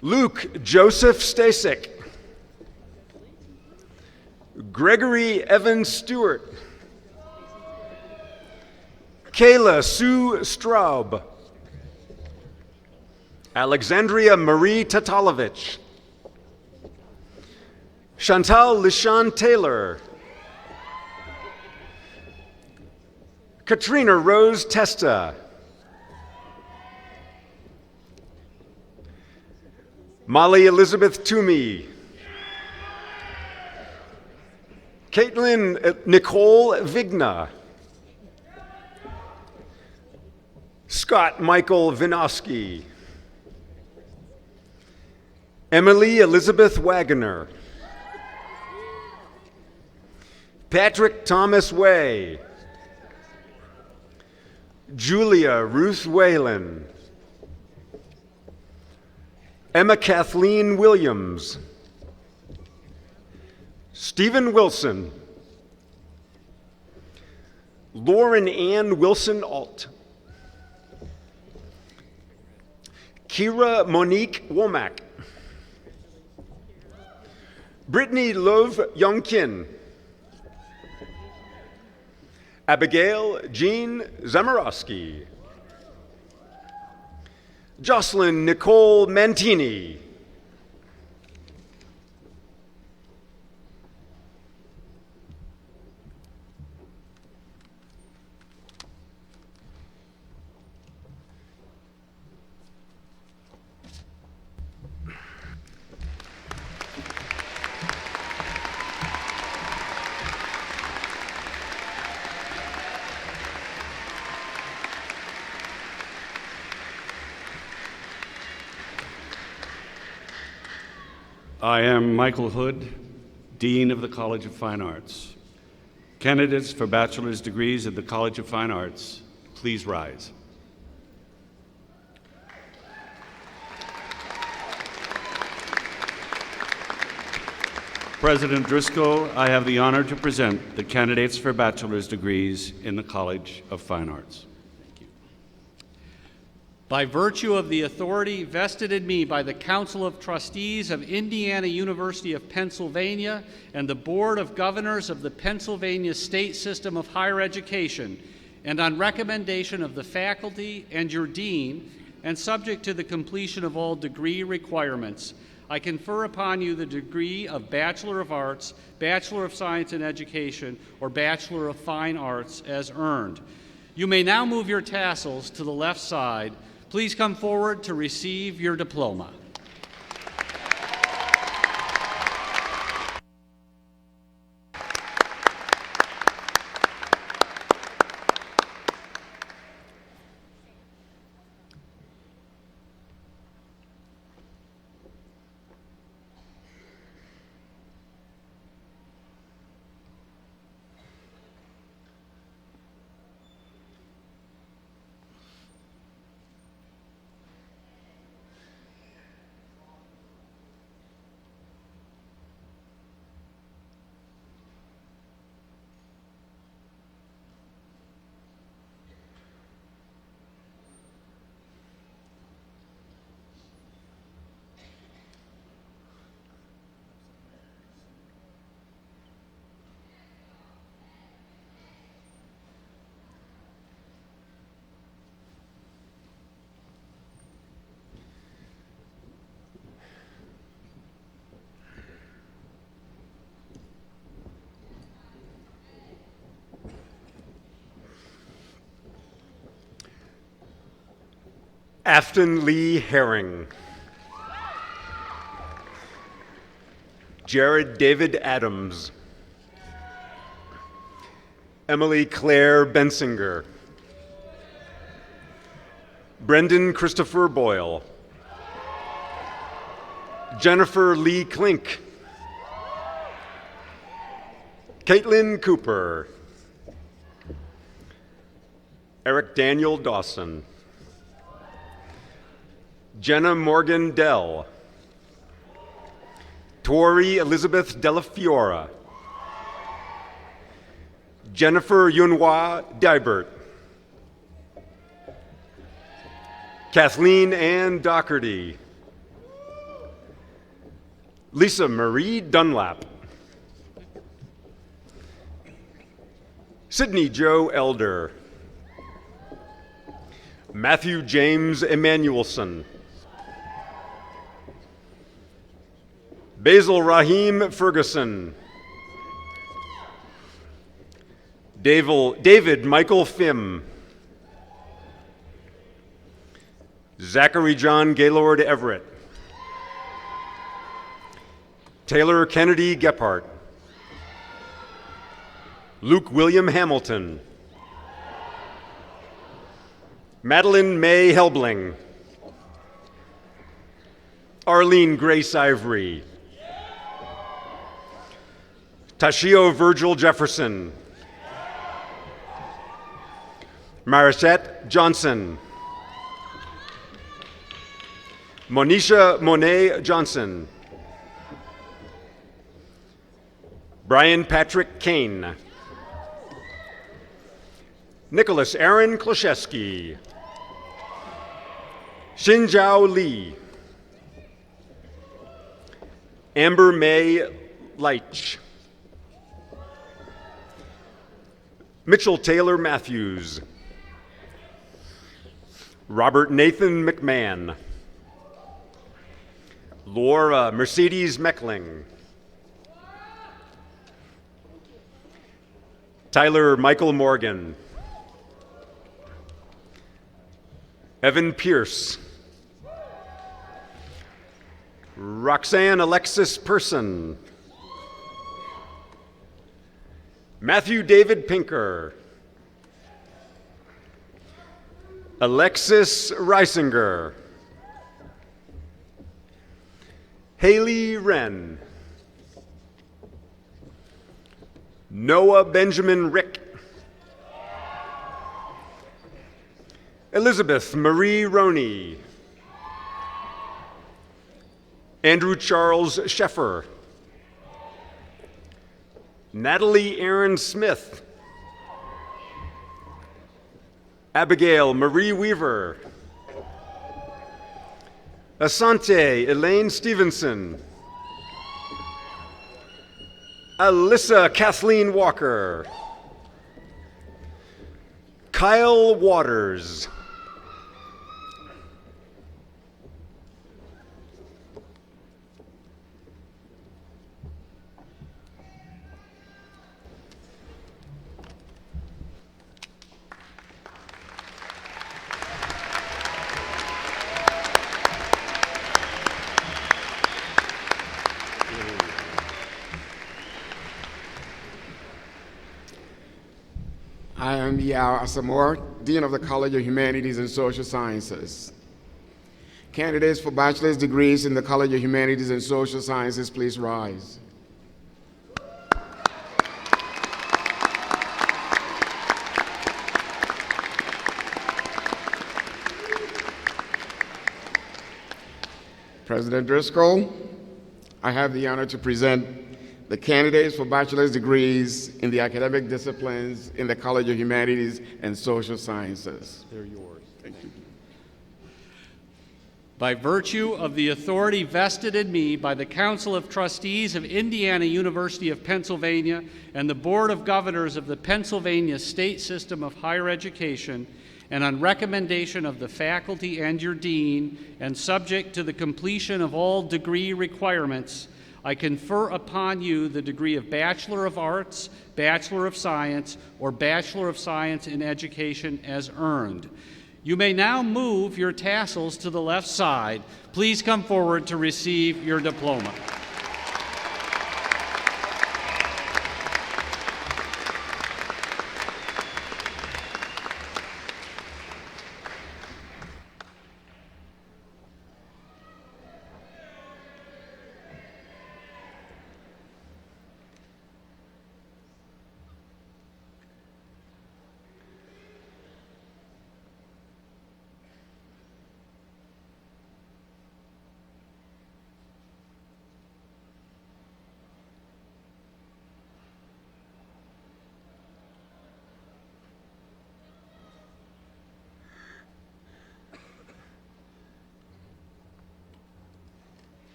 Luke Joseph Stasek. Gregory Evan Stewart. Kayla Sue Straub. Alexandria Marie Tatalovich. Chantal LeSean Taylor. Katrina Rose Testa. Molly Elizabeth Toomey. Caitlin Nicole Vigna. Scott Michael Vinosky. Emily Elizabeth Wagoner. Patrick Thomas Way. Julia Ruth Whalen. Emma Kathleen Williams. Stephen Wilson. Lauren Ann Wilson Alt. Kira Monique Womack. Brittany Love Youngkin. Abigail Jean Zamorowski. Jocelyn Nicole Mantini. I am Michael Hood, Dean of the College of Fine Arts. Candidates for bachelor's degrees at the College of Fine Arts, please rise. President Driscoll, I have the honor to present the candidates for bachelor's degrees in the College of Fine Arts. Thank you. By virtue of the authority vested in me by the Council of Trustees of Indiana University of Pennsylvania and the Board of Governors of the Pennsylvania State System of Higher Education, and on recommendation of the faculty and your dean, and subject to the completion of all degree requirements, I confer upon you the degree of Bachelor of Arts, Bachelor of Science in Education, or Bachelor of Fine Arts as earned. You may now move your tassels to the left side. Please come forward to receive your diploma. Afton Lee Herring. Jared David Adams. Emily Claire Bensinger. Brendan Christopher Boyle. Jennifer Lee Klink. Caitlin Cooper. Eric Daniel Dawson. Jenna Morgan Dell. Tori Elizabeth Della Fiora. Jennifer Yunhua Dibert. Kathleen Ann Doherty. Lisa Marie Dunlap. Sydney Joe Elder. Matthew James Emanuelson. Basil Rahim Ferguson. David Michael Phim. Zachary John Gaylord Everett. Taylor Kennedy Gephardt. Luke William Hamilton. Madeline May Helbling. Arlene Grace Ivory. Tashio Virgil Jefferson. Marisette Johnson. Monisha Monet Johnson. Brian Patrick Kane. Nicholas Aaron Kloszewski. Xinjiao Li. Amber May Leitch. Mitchell Taylor Matthews. Robert Nathan McMahon. Laura Mercedes Meckling. Tyler Michael Morgan. Evan Pierce. Roxanne Alexis Person. Matthew David Pinker. Alexis Reisinger. Haley Wren. Noah Benjamin Rick. Elizabeth Marie Roney. Andrew Charles Sheffer. Natalie Aaron Smith. Abigail Marie Weaver. Asante Elaine Stevenson. Alyssa Kathleen Walker. Kyle Waters. I am Yao Asamoah, Dean of the College of Humanities and Social Sciences. Candidates for bachelor's degrees in the College of Humanities and Social Sciences, please rise. President Driscoll, I have the honor to present the candidates for bachelor's degrees in the academic disciplines in the College of Humanities and Social Sciences. They're yours. Thank you. By virtue of the authority vested in me by the Council of Trustees of Indiana University of Pennsylvania and the Board of Governors of the Pennsylvania State System of Higher Education, and on recommendation of the faculty and your dean, and subject to the completion of all degree requirements, I confer upon you the degree of Bachelor of Arts, Bachelor of Science, or Bachelor of Science in Education as earned. You may now move your tassels to the left side. Please come forward to receive your diploma.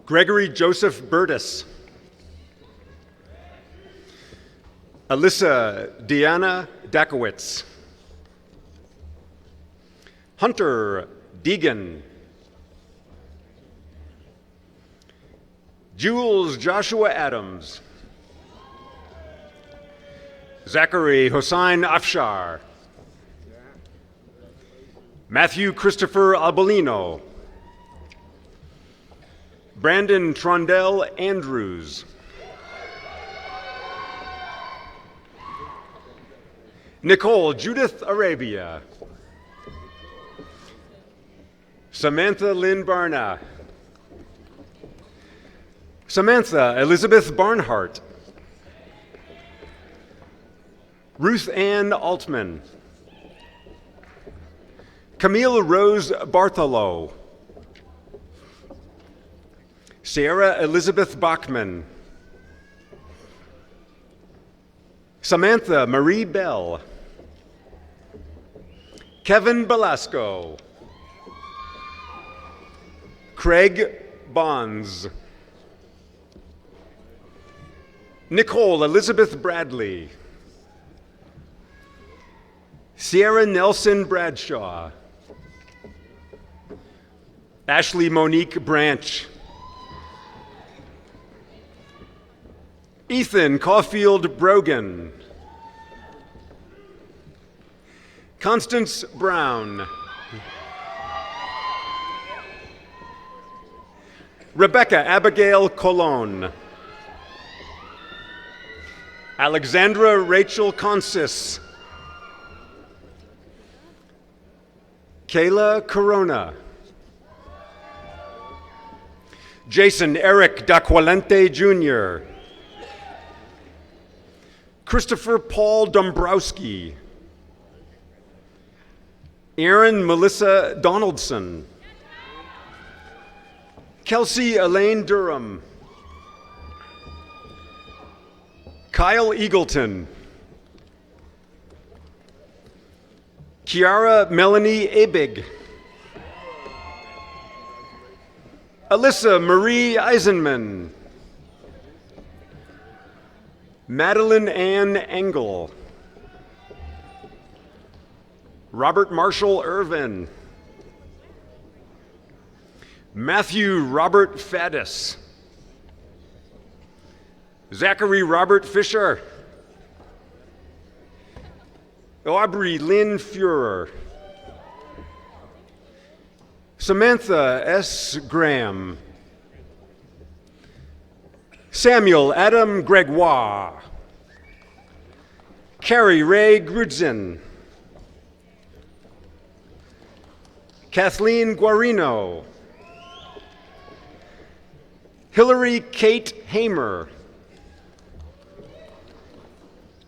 Gregory Joseph Burtis. Alyssa Deanna Dakowitz. Hunter Deegan. Jules Joshua Adams. Zachary Hossein Afshar. Matthew Christopher Albolino. Brandon Trondell Andrews. Nicole Judith Arabia. Samantha Lynn Barna. Samantha Elizabeth Barnhart. Ruth Ann Altman. Camille Rose Bartholow. Sierra Elizabeth Bachman. Samantha Marie Bell. Kevin Belasco. Craig Bonds. Nicole Elizabeth Bradley. Sierra Nelson Bradshaw. Ashley Monique Branch. Ethan Caulfield Brogan. Constance Brown. Rebecca Abigail Colon. Alexandra Rachel Consis. Kayla Corona. Jason Eric Daqualente Jr. Christopher Paul Dombrowski. Erin Melissa Donaldson. Kelsey Elaine Durham. Kyle Eagleton. Kiara Melanie Abig. Alyssa Marie Eisenman. Madeline Ann Engel. Robert Marshall Irvin. Matthew Robert Faddis. Zachary Robert Fisher. Aubrey Lynn Fuhrer. Samantha S. Graham. Samuel Adam Gregoire. Carrie Ray Grudzin. Kathleen Guarino. Hillary Kate Hamer.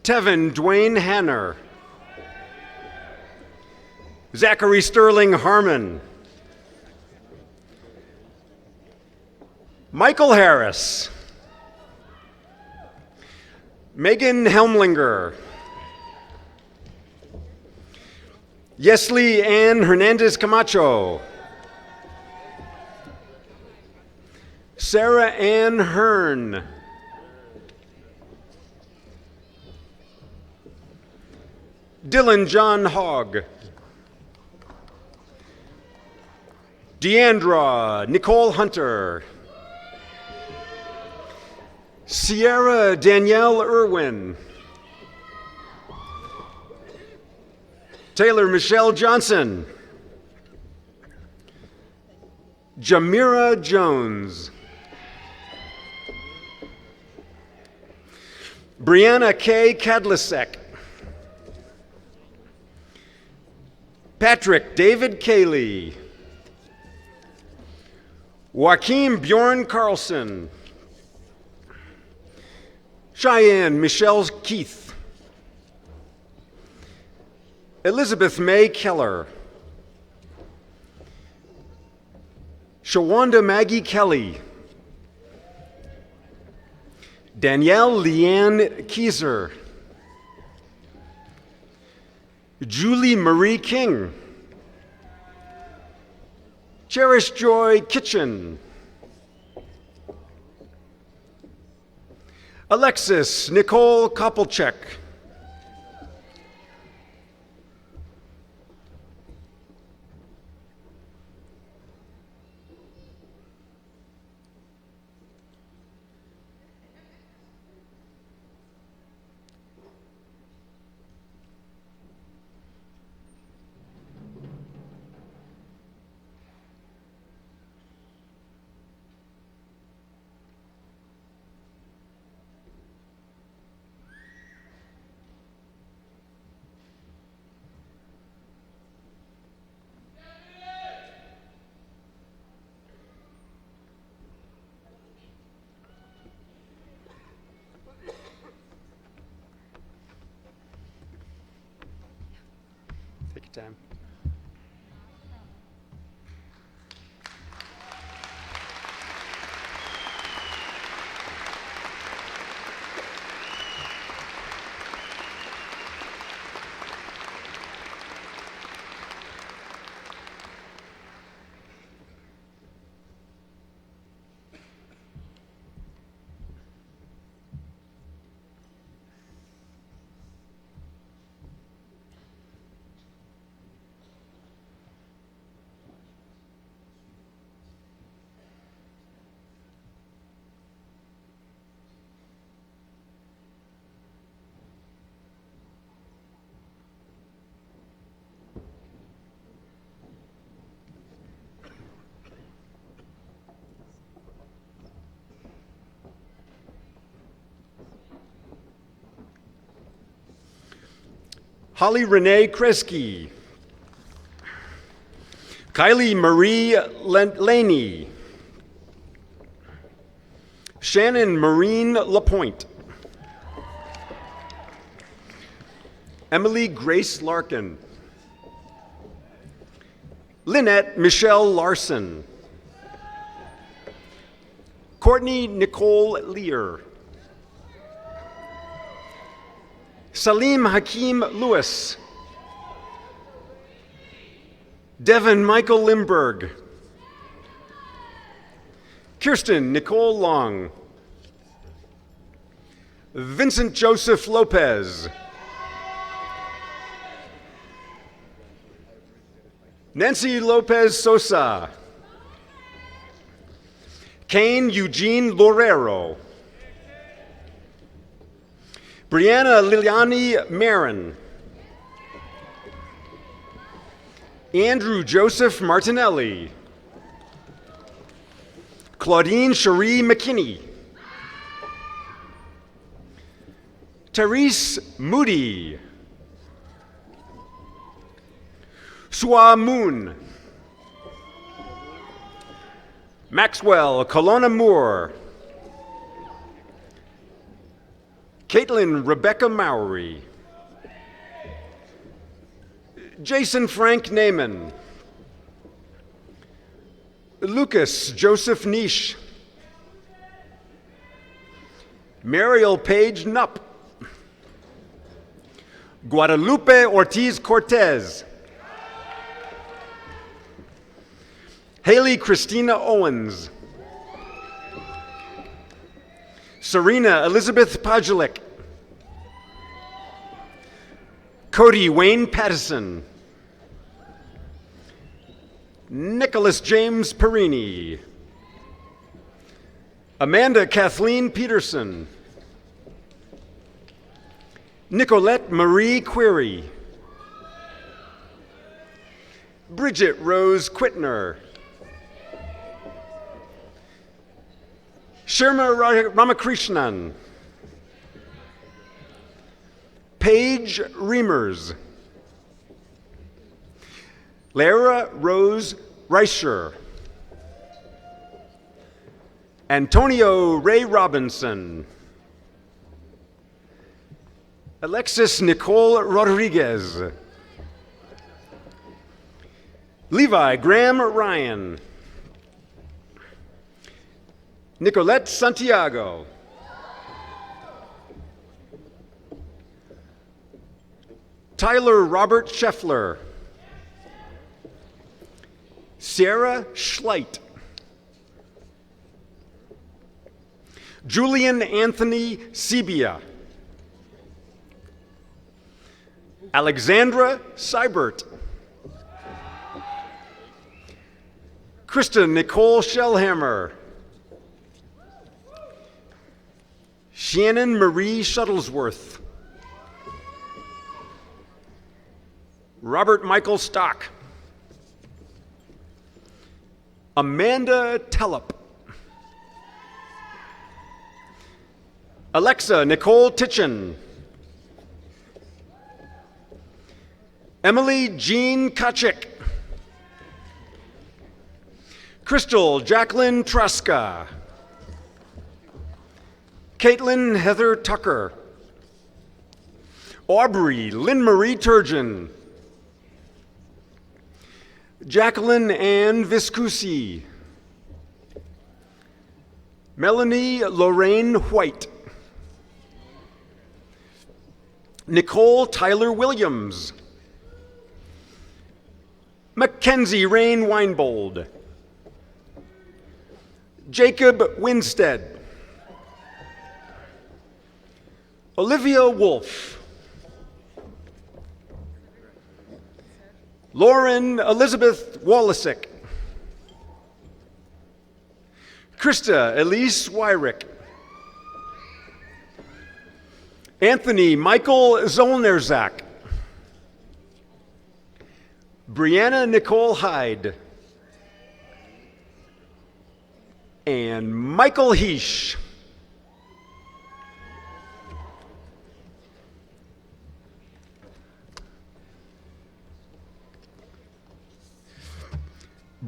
Tevin Dwayne Hanner. Zachary Sterling Harmon. Michael Harris. Megan Helmlinger. Yesley Ann Hernandez Camacho. Sarah Ann Hearn. Dylan John Hogg. Deandra Nicole Hunter. Sierra Danielle Irwin. Taylor Michelle Johnson. Jamira Jones. Brianna K. Kadlisek. Patrick David Cayley. Joaquin Bjorn Carlson. Cheyenne Michelle Keith. Elizabeth May Keller. Shawanda Maggie Kelly. Danielle Leanne Kieser. Julie Marie King. Cherish Joy Kitchen. Alexis Nicole Kopelchek. Take your time. Holly Renee Kresge. Kylie Marie Laney. Shannon Marine Lapointe. Emily Grace Larkin. Lynette Michelle Larson. Courtney Nicole Lear. Salim Hakeem Lewis. Devin Michael Limberg. Kirsten Nicole Long. Vincent Joseph Lopez. Nancy Lopez Sosa. Kane Eugene Lorero. Brianna Liliani Marin. Andrew Joseph Martinelli. Claudine Cherie McKinney. Therese Moody. Sua Moon. Maxwell Colonna Moore. Caitlin Rebecca Mowry. Jason Frank Naiman. Lucas Joseph Nish. Mariel Page Nupp. Guadalupe Ortiz Cortez. Haley Christina Owens. Serena Elizabeth Pajulik. Cody Wayne Pattison. Nicholas James Perini. Amanda Kathleen Peterson. Nicolette Marie Query. Bridget Rose Quitner. Sharma Ramakrishnan. Paige Reimers. Lara Rose Reicher. Antonio Ray Robinson. Alexis Nicole Rodriguez. Levi Graham Ryan. Nicolette Santiago. Tyler Robert Scheffler. Sarah Schleit. Julian Anthony Sebia. Alexandra Seibert. Krista Nicole Shellhammer. Shannon Marie Shuttlesworth. Robert Michael Stock. Amanda Tellep. Alexa Nicole Titchen. Emily Jean Kachik. Crystal Jacqueline Truska. Caitlin Heather Tucker. Aubrey Lynn Marie Turgeon. Jacqueline Ann Viscusi. Melanie Lorraine White. Nicole Tyler Williams. Mackenzie Rain Weinbold. Jacob Winstead. Olivia Wolf. Lauren Elizabeth Wallasick. Krista Elise Wyrick. Anthony Michael Zolnerzak. Brianna Nicole Hyde. And Michael Heesh.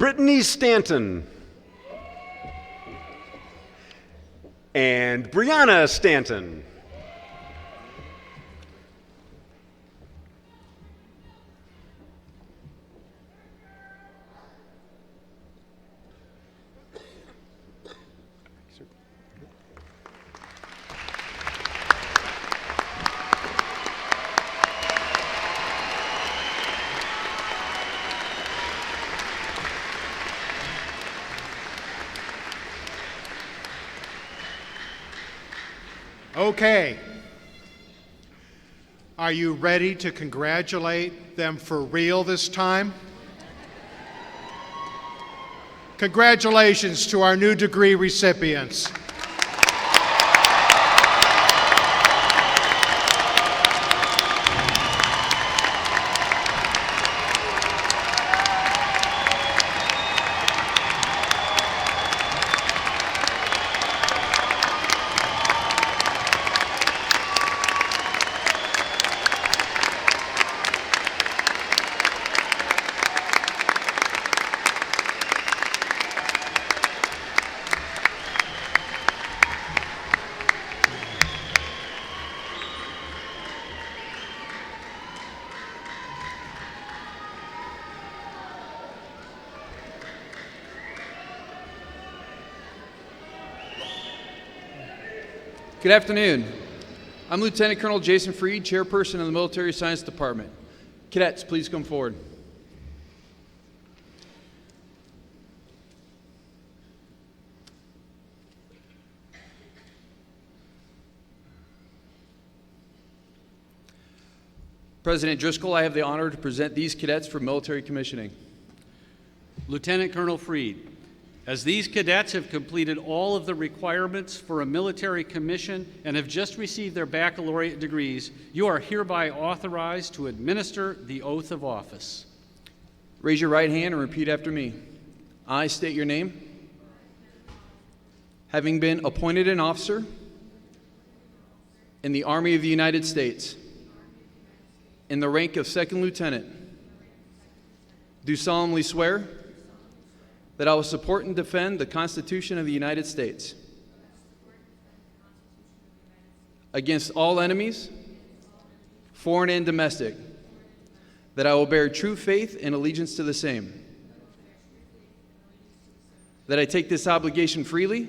Brittany Stanton. And Brianna Stanton. Okay. Are you ready to congratulate them for real this time? Congratulations to our new degree recipients. Good afternoon. I'm Lieutenant Colonel Jason Freed, Chairperson of the Military Science Department. Cadets, please come forward. President Driscoll, I have the honor to present these cadets for military commissioning. Lieutenant Colonel Freed, as these cadets have completed all of the requirements for a military commission and have just received their baccalaureate degrees, you are hereby authorized to administer the oath of office. Raise your right hand and repeat after me. I state your name. Having been appointed an officer in the Army of the United States in the rank of Second Lieutenant, do solemnly swear that I will support and defend the Constitution of the United States against all enemies, foreign and domestic, that I will bear true faith and allegiance to the same, that I take this obligation freely,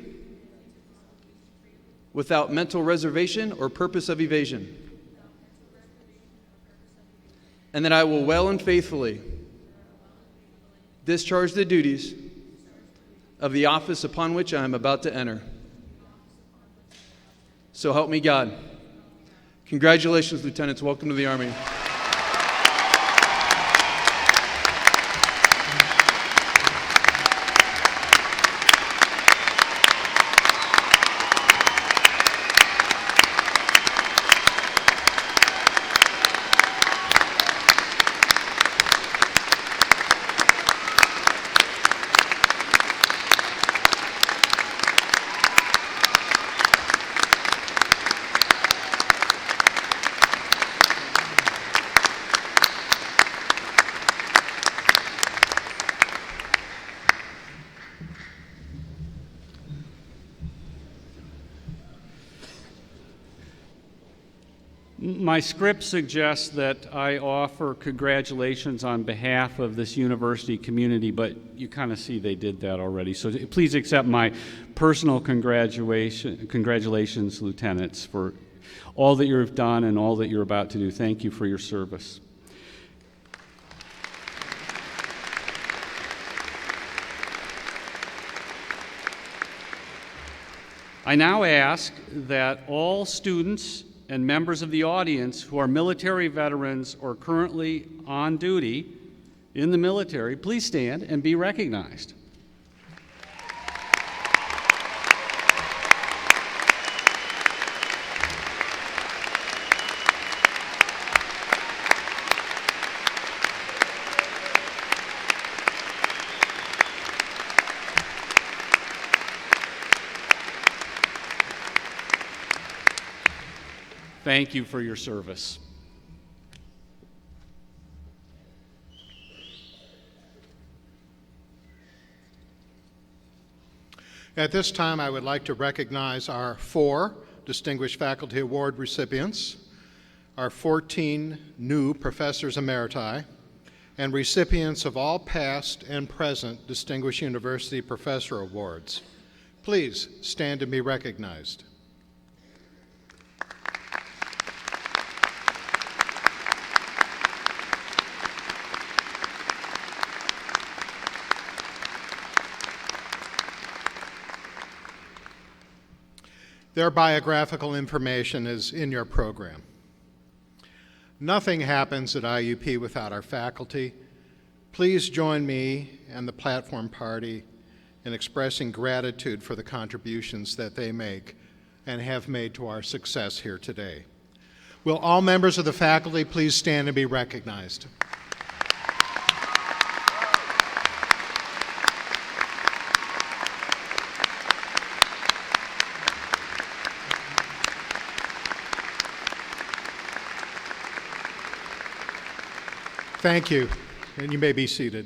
without mental reservation or purpose of evasion, and that I will well and faithfully discharge the duties of the office upon which I am about to enter. So help me God. Congratulations, Lieutenants. Welcome to the Army. My script suggests that I offer congratulations on behalf of this university community, but you kind of see they did that already. So please accept my personal congratulations, lieutenants, for all that you've done and all that you're about to do. Thank you for your service. I now ask that all students and members of the audience who are military veterans or currently on duty in the military, please stand and be recognized. Thank you for your service. At this time, I would like to recognize our 4 Distinguished Faculty Award recipients, our 14 new Professors Emeriti, and recipients of all past and present Distinguished University Professor Awards. Please stand and be recognized. Their biographical information is in your program. Nothing happens at IUP without our faculty. Please join me and the platform party in expressing gratitude for the contributions that they make and have made to our success here today. Will all members of the faculty please stand and be recognized? Thank you, and you may be seated.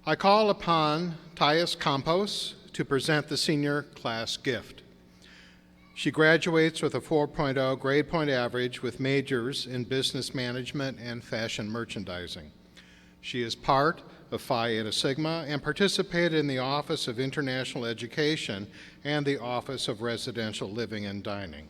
I call upon Thais Campos to present the senior class gift. She graduates with a 4.0 grade point average with majors in business management and fashion merchandising. She is part of Phi Eta Sigma and participated in the Office of International Education and the Office of Residential Living and Dining.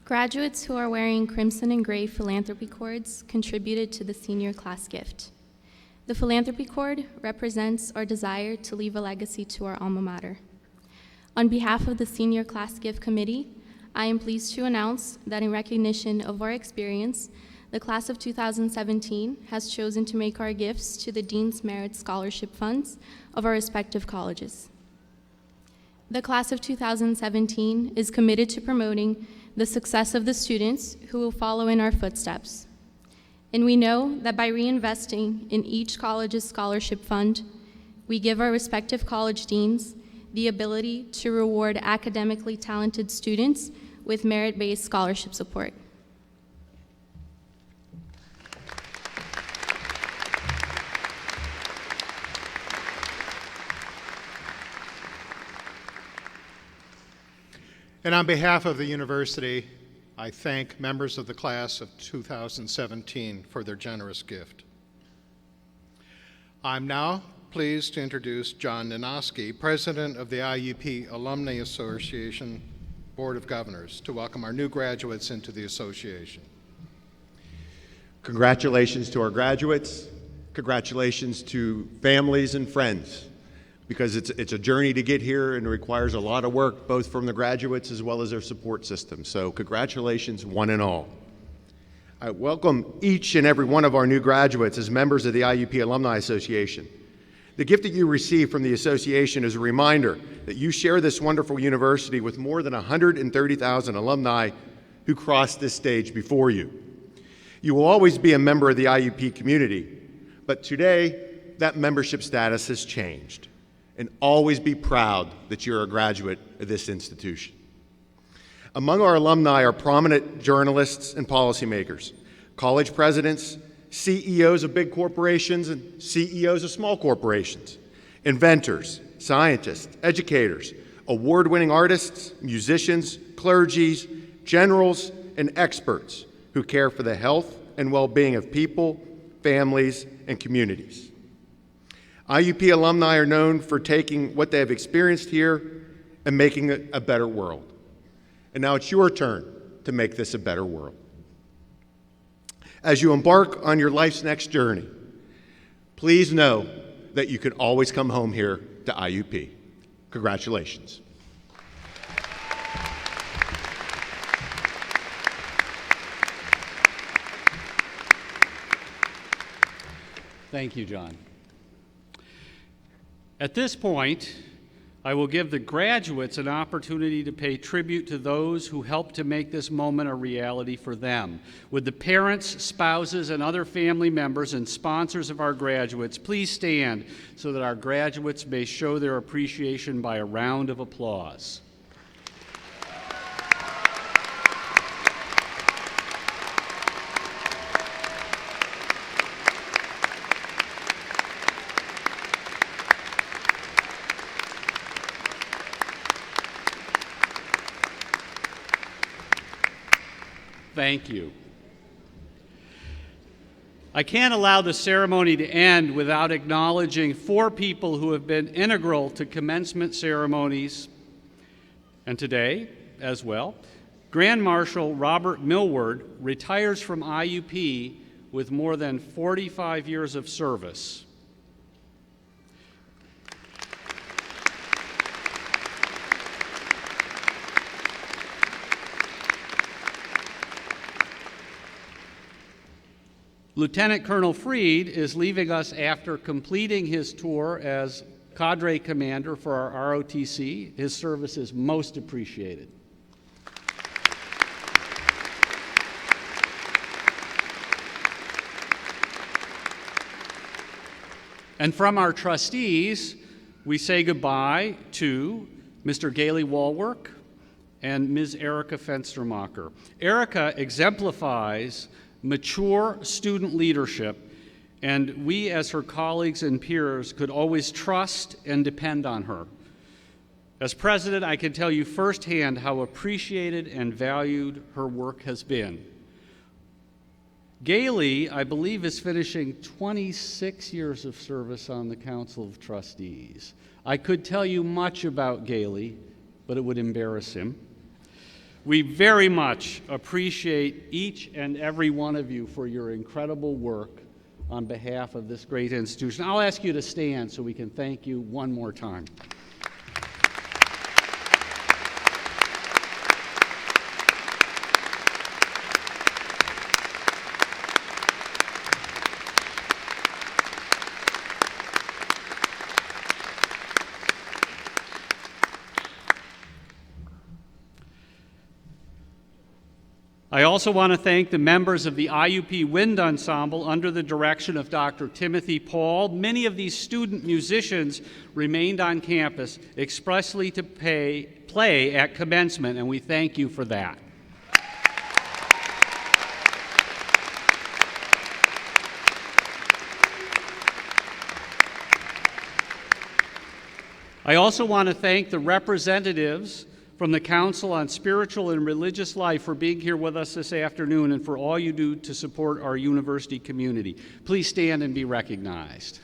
Graduates who are wearing crimson and gray philanthropy cords contributed to the senior class gift. The philanthropy cord represents our desire to leave a legacy to our alma mater. On behalf of the senior class gift committee, I am pleased to announce that in recognition of our experience, the class of 2017 has chosen to make our gifts to the Dean's Merit Scholarship Funds of our respective colleges. The class of 2017 is committed to promoting the success of the students who will follow in our footsteps. And we know that by reinvesting in each college's scholarship fund, we give our respective college deans the ability to reward academically talented students with merit-based scholarship support. And on behalf of the university, I thank members of the class of 2017 for their generous gift. I'm now pleased to introduce John Ninoski, President of the IUP Alumni Association Board of Governors, to welcome our new graduates into the association. Congratulations to our graduates. Congratulations to families and friends, because it's a journey to get here and it requires a lot of work, both from the graduates as well as their support system. So congratulations, one and all. I welcome each and every one of our new graduates as members of the IUP Alumni Association. The gift that you receive from the association is a reminder that you share this wonderful university with more than 130,000 alumni who crossed this stage before you. You will always be a member of the IUP community, but today that membership status has changed. And always be proud that you're a graduate of this institution. Among our alumni are prominent journalists and policymakers, college presidents, CEOs of big corporations and CEOs of small corporations, inventors, scientists, educators, award-winning artists, musicians, clergies, generals, and experts who care for the health and well-being of people, families, and communities. IUP alumni are known for taking what they have experienced here and making it a better world. And now it's your turn to make this a better world. As you embark on your life's next journey, please know that you can always come home here to IUP. Congratulations. Thank you, John. At this point, I will give the graduates an opportunity to pay tribute to those who helped to make this moment a reality for them. Would the parents, spouses, and other family members and sponsors of our graduates please stand so that our graduates may show their appreciation by a round of applause. Thank you. I can't allow the ceremony to end without acknowledging 4 people who have been integral to commencement ceremonies and today as well. Grand Marshal Robert Millward retires from IUP with more than 45 years of service. Lieutenant Colonel Freed is leaving us after completing his tour as cadre commander for our ROTC. His service is most appreciated. And from our trustees, we say goodbye to Mr. Gailey Walwork and Ms. Erica Fenstermacher. Erica exemplifies mature student leadership, and we as her colleagues and peers could always trust and depend on her. As president, I can tell you firsthand how appreciated and valued her work has been. Gailey, I believe, is finishing 26 years of service on the Council of Trustees. I could tell you much about Gailey, but it would embarrass him. We very much appreciate each and every one of you for your incredible work on behalf of this great institution. I'll ask you to stand so we can thank you one more time. I also want to thank the members of the IUP Wind Ensemble under the direction of Dr. Timothy Paul. Many of these student musicians remained on campus expressly to play at commencement, and we thank you for that. I also want to thank the representatives from the Council on Spiritual and Religious Life for being here with us this afternoon and for all you do to support our university community. Please stand and be recognized.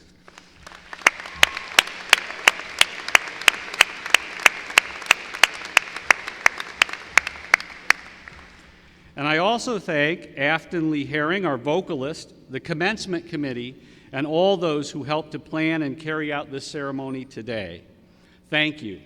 And I also thank Afton Lee Herring, our vocalist, the Commencement Committee, and all those who helped to plan and carry out this ceremony today. Thank you.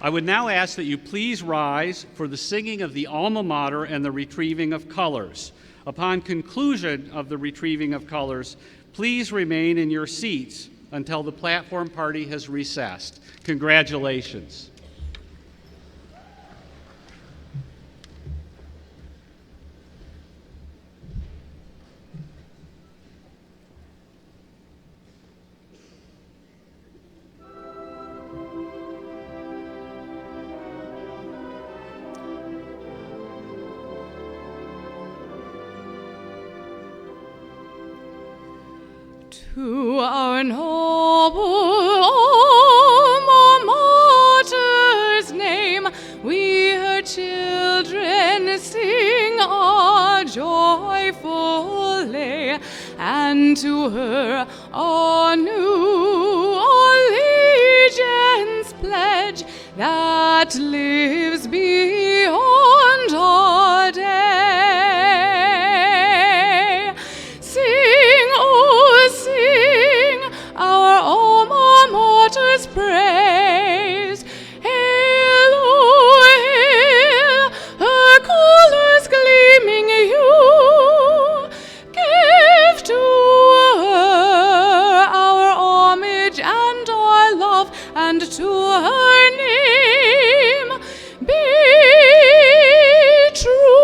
I would now ask that you please rise for the singing of the alma mater and the retrieving of colors. Upon conclusion of the retrieving of colors, please remain in your seats until the platform party has recessed. Congratulations. To our noble alma mater's name, we her children sing a joyful lay, and to her a new allegiance pledge that lives beyond our day. Our alma mater's praise. Hail, oh, hail, her colors gleaming you. Give to her our homage and our love, and to her name be true.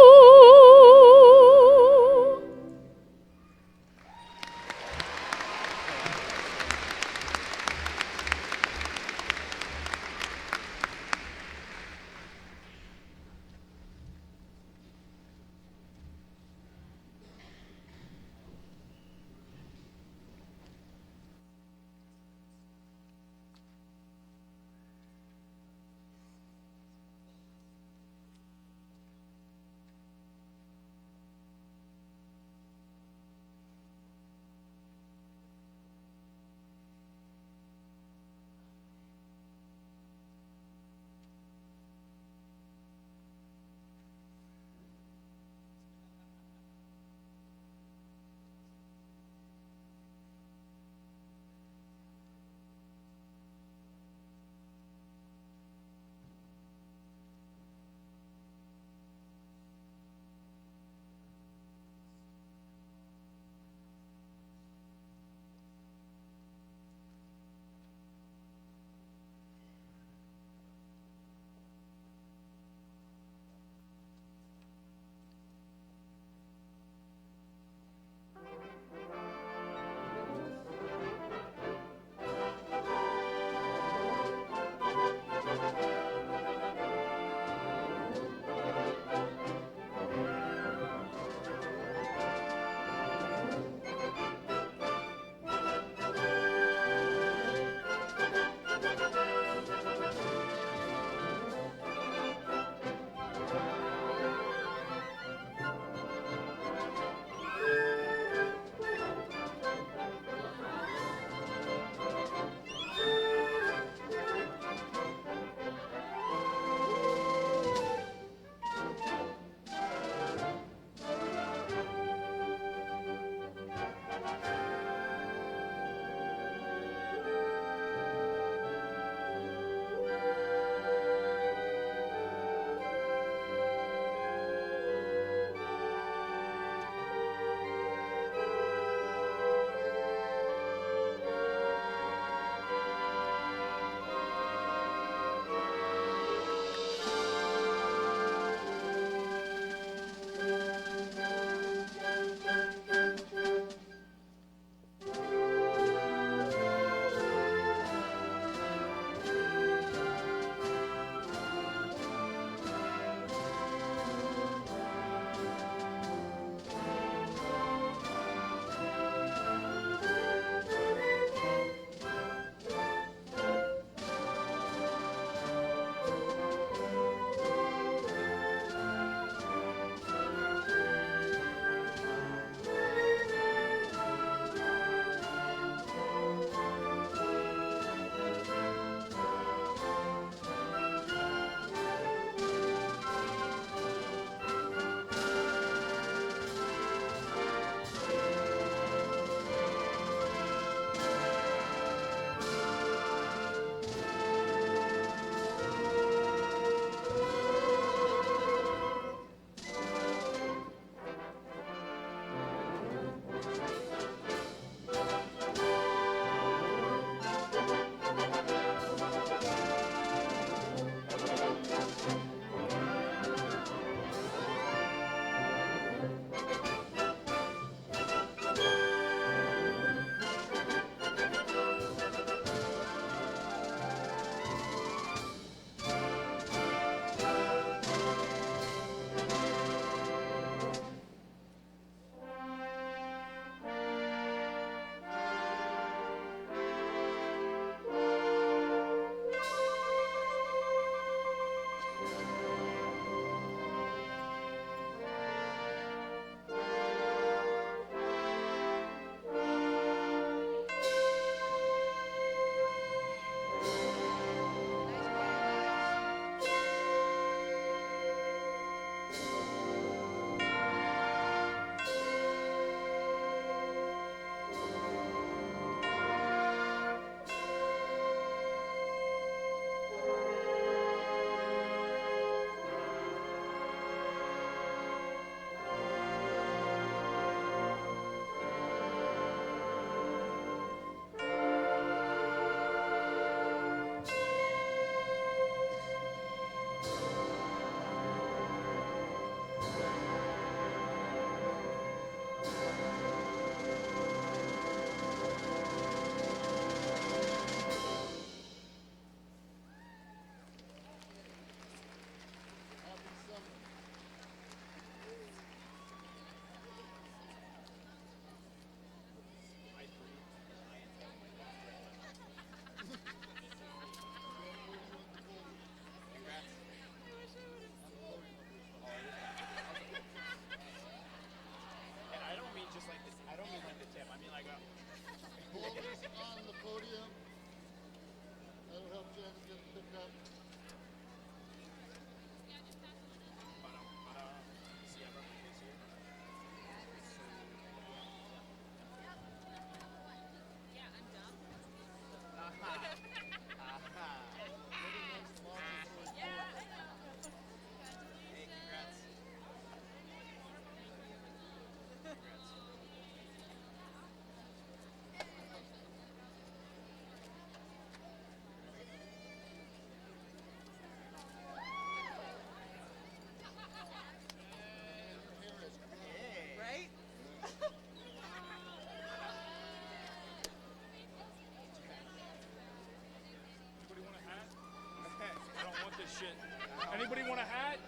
Right? Anybody want a hat? I don't want this shit. Anybody want a hat?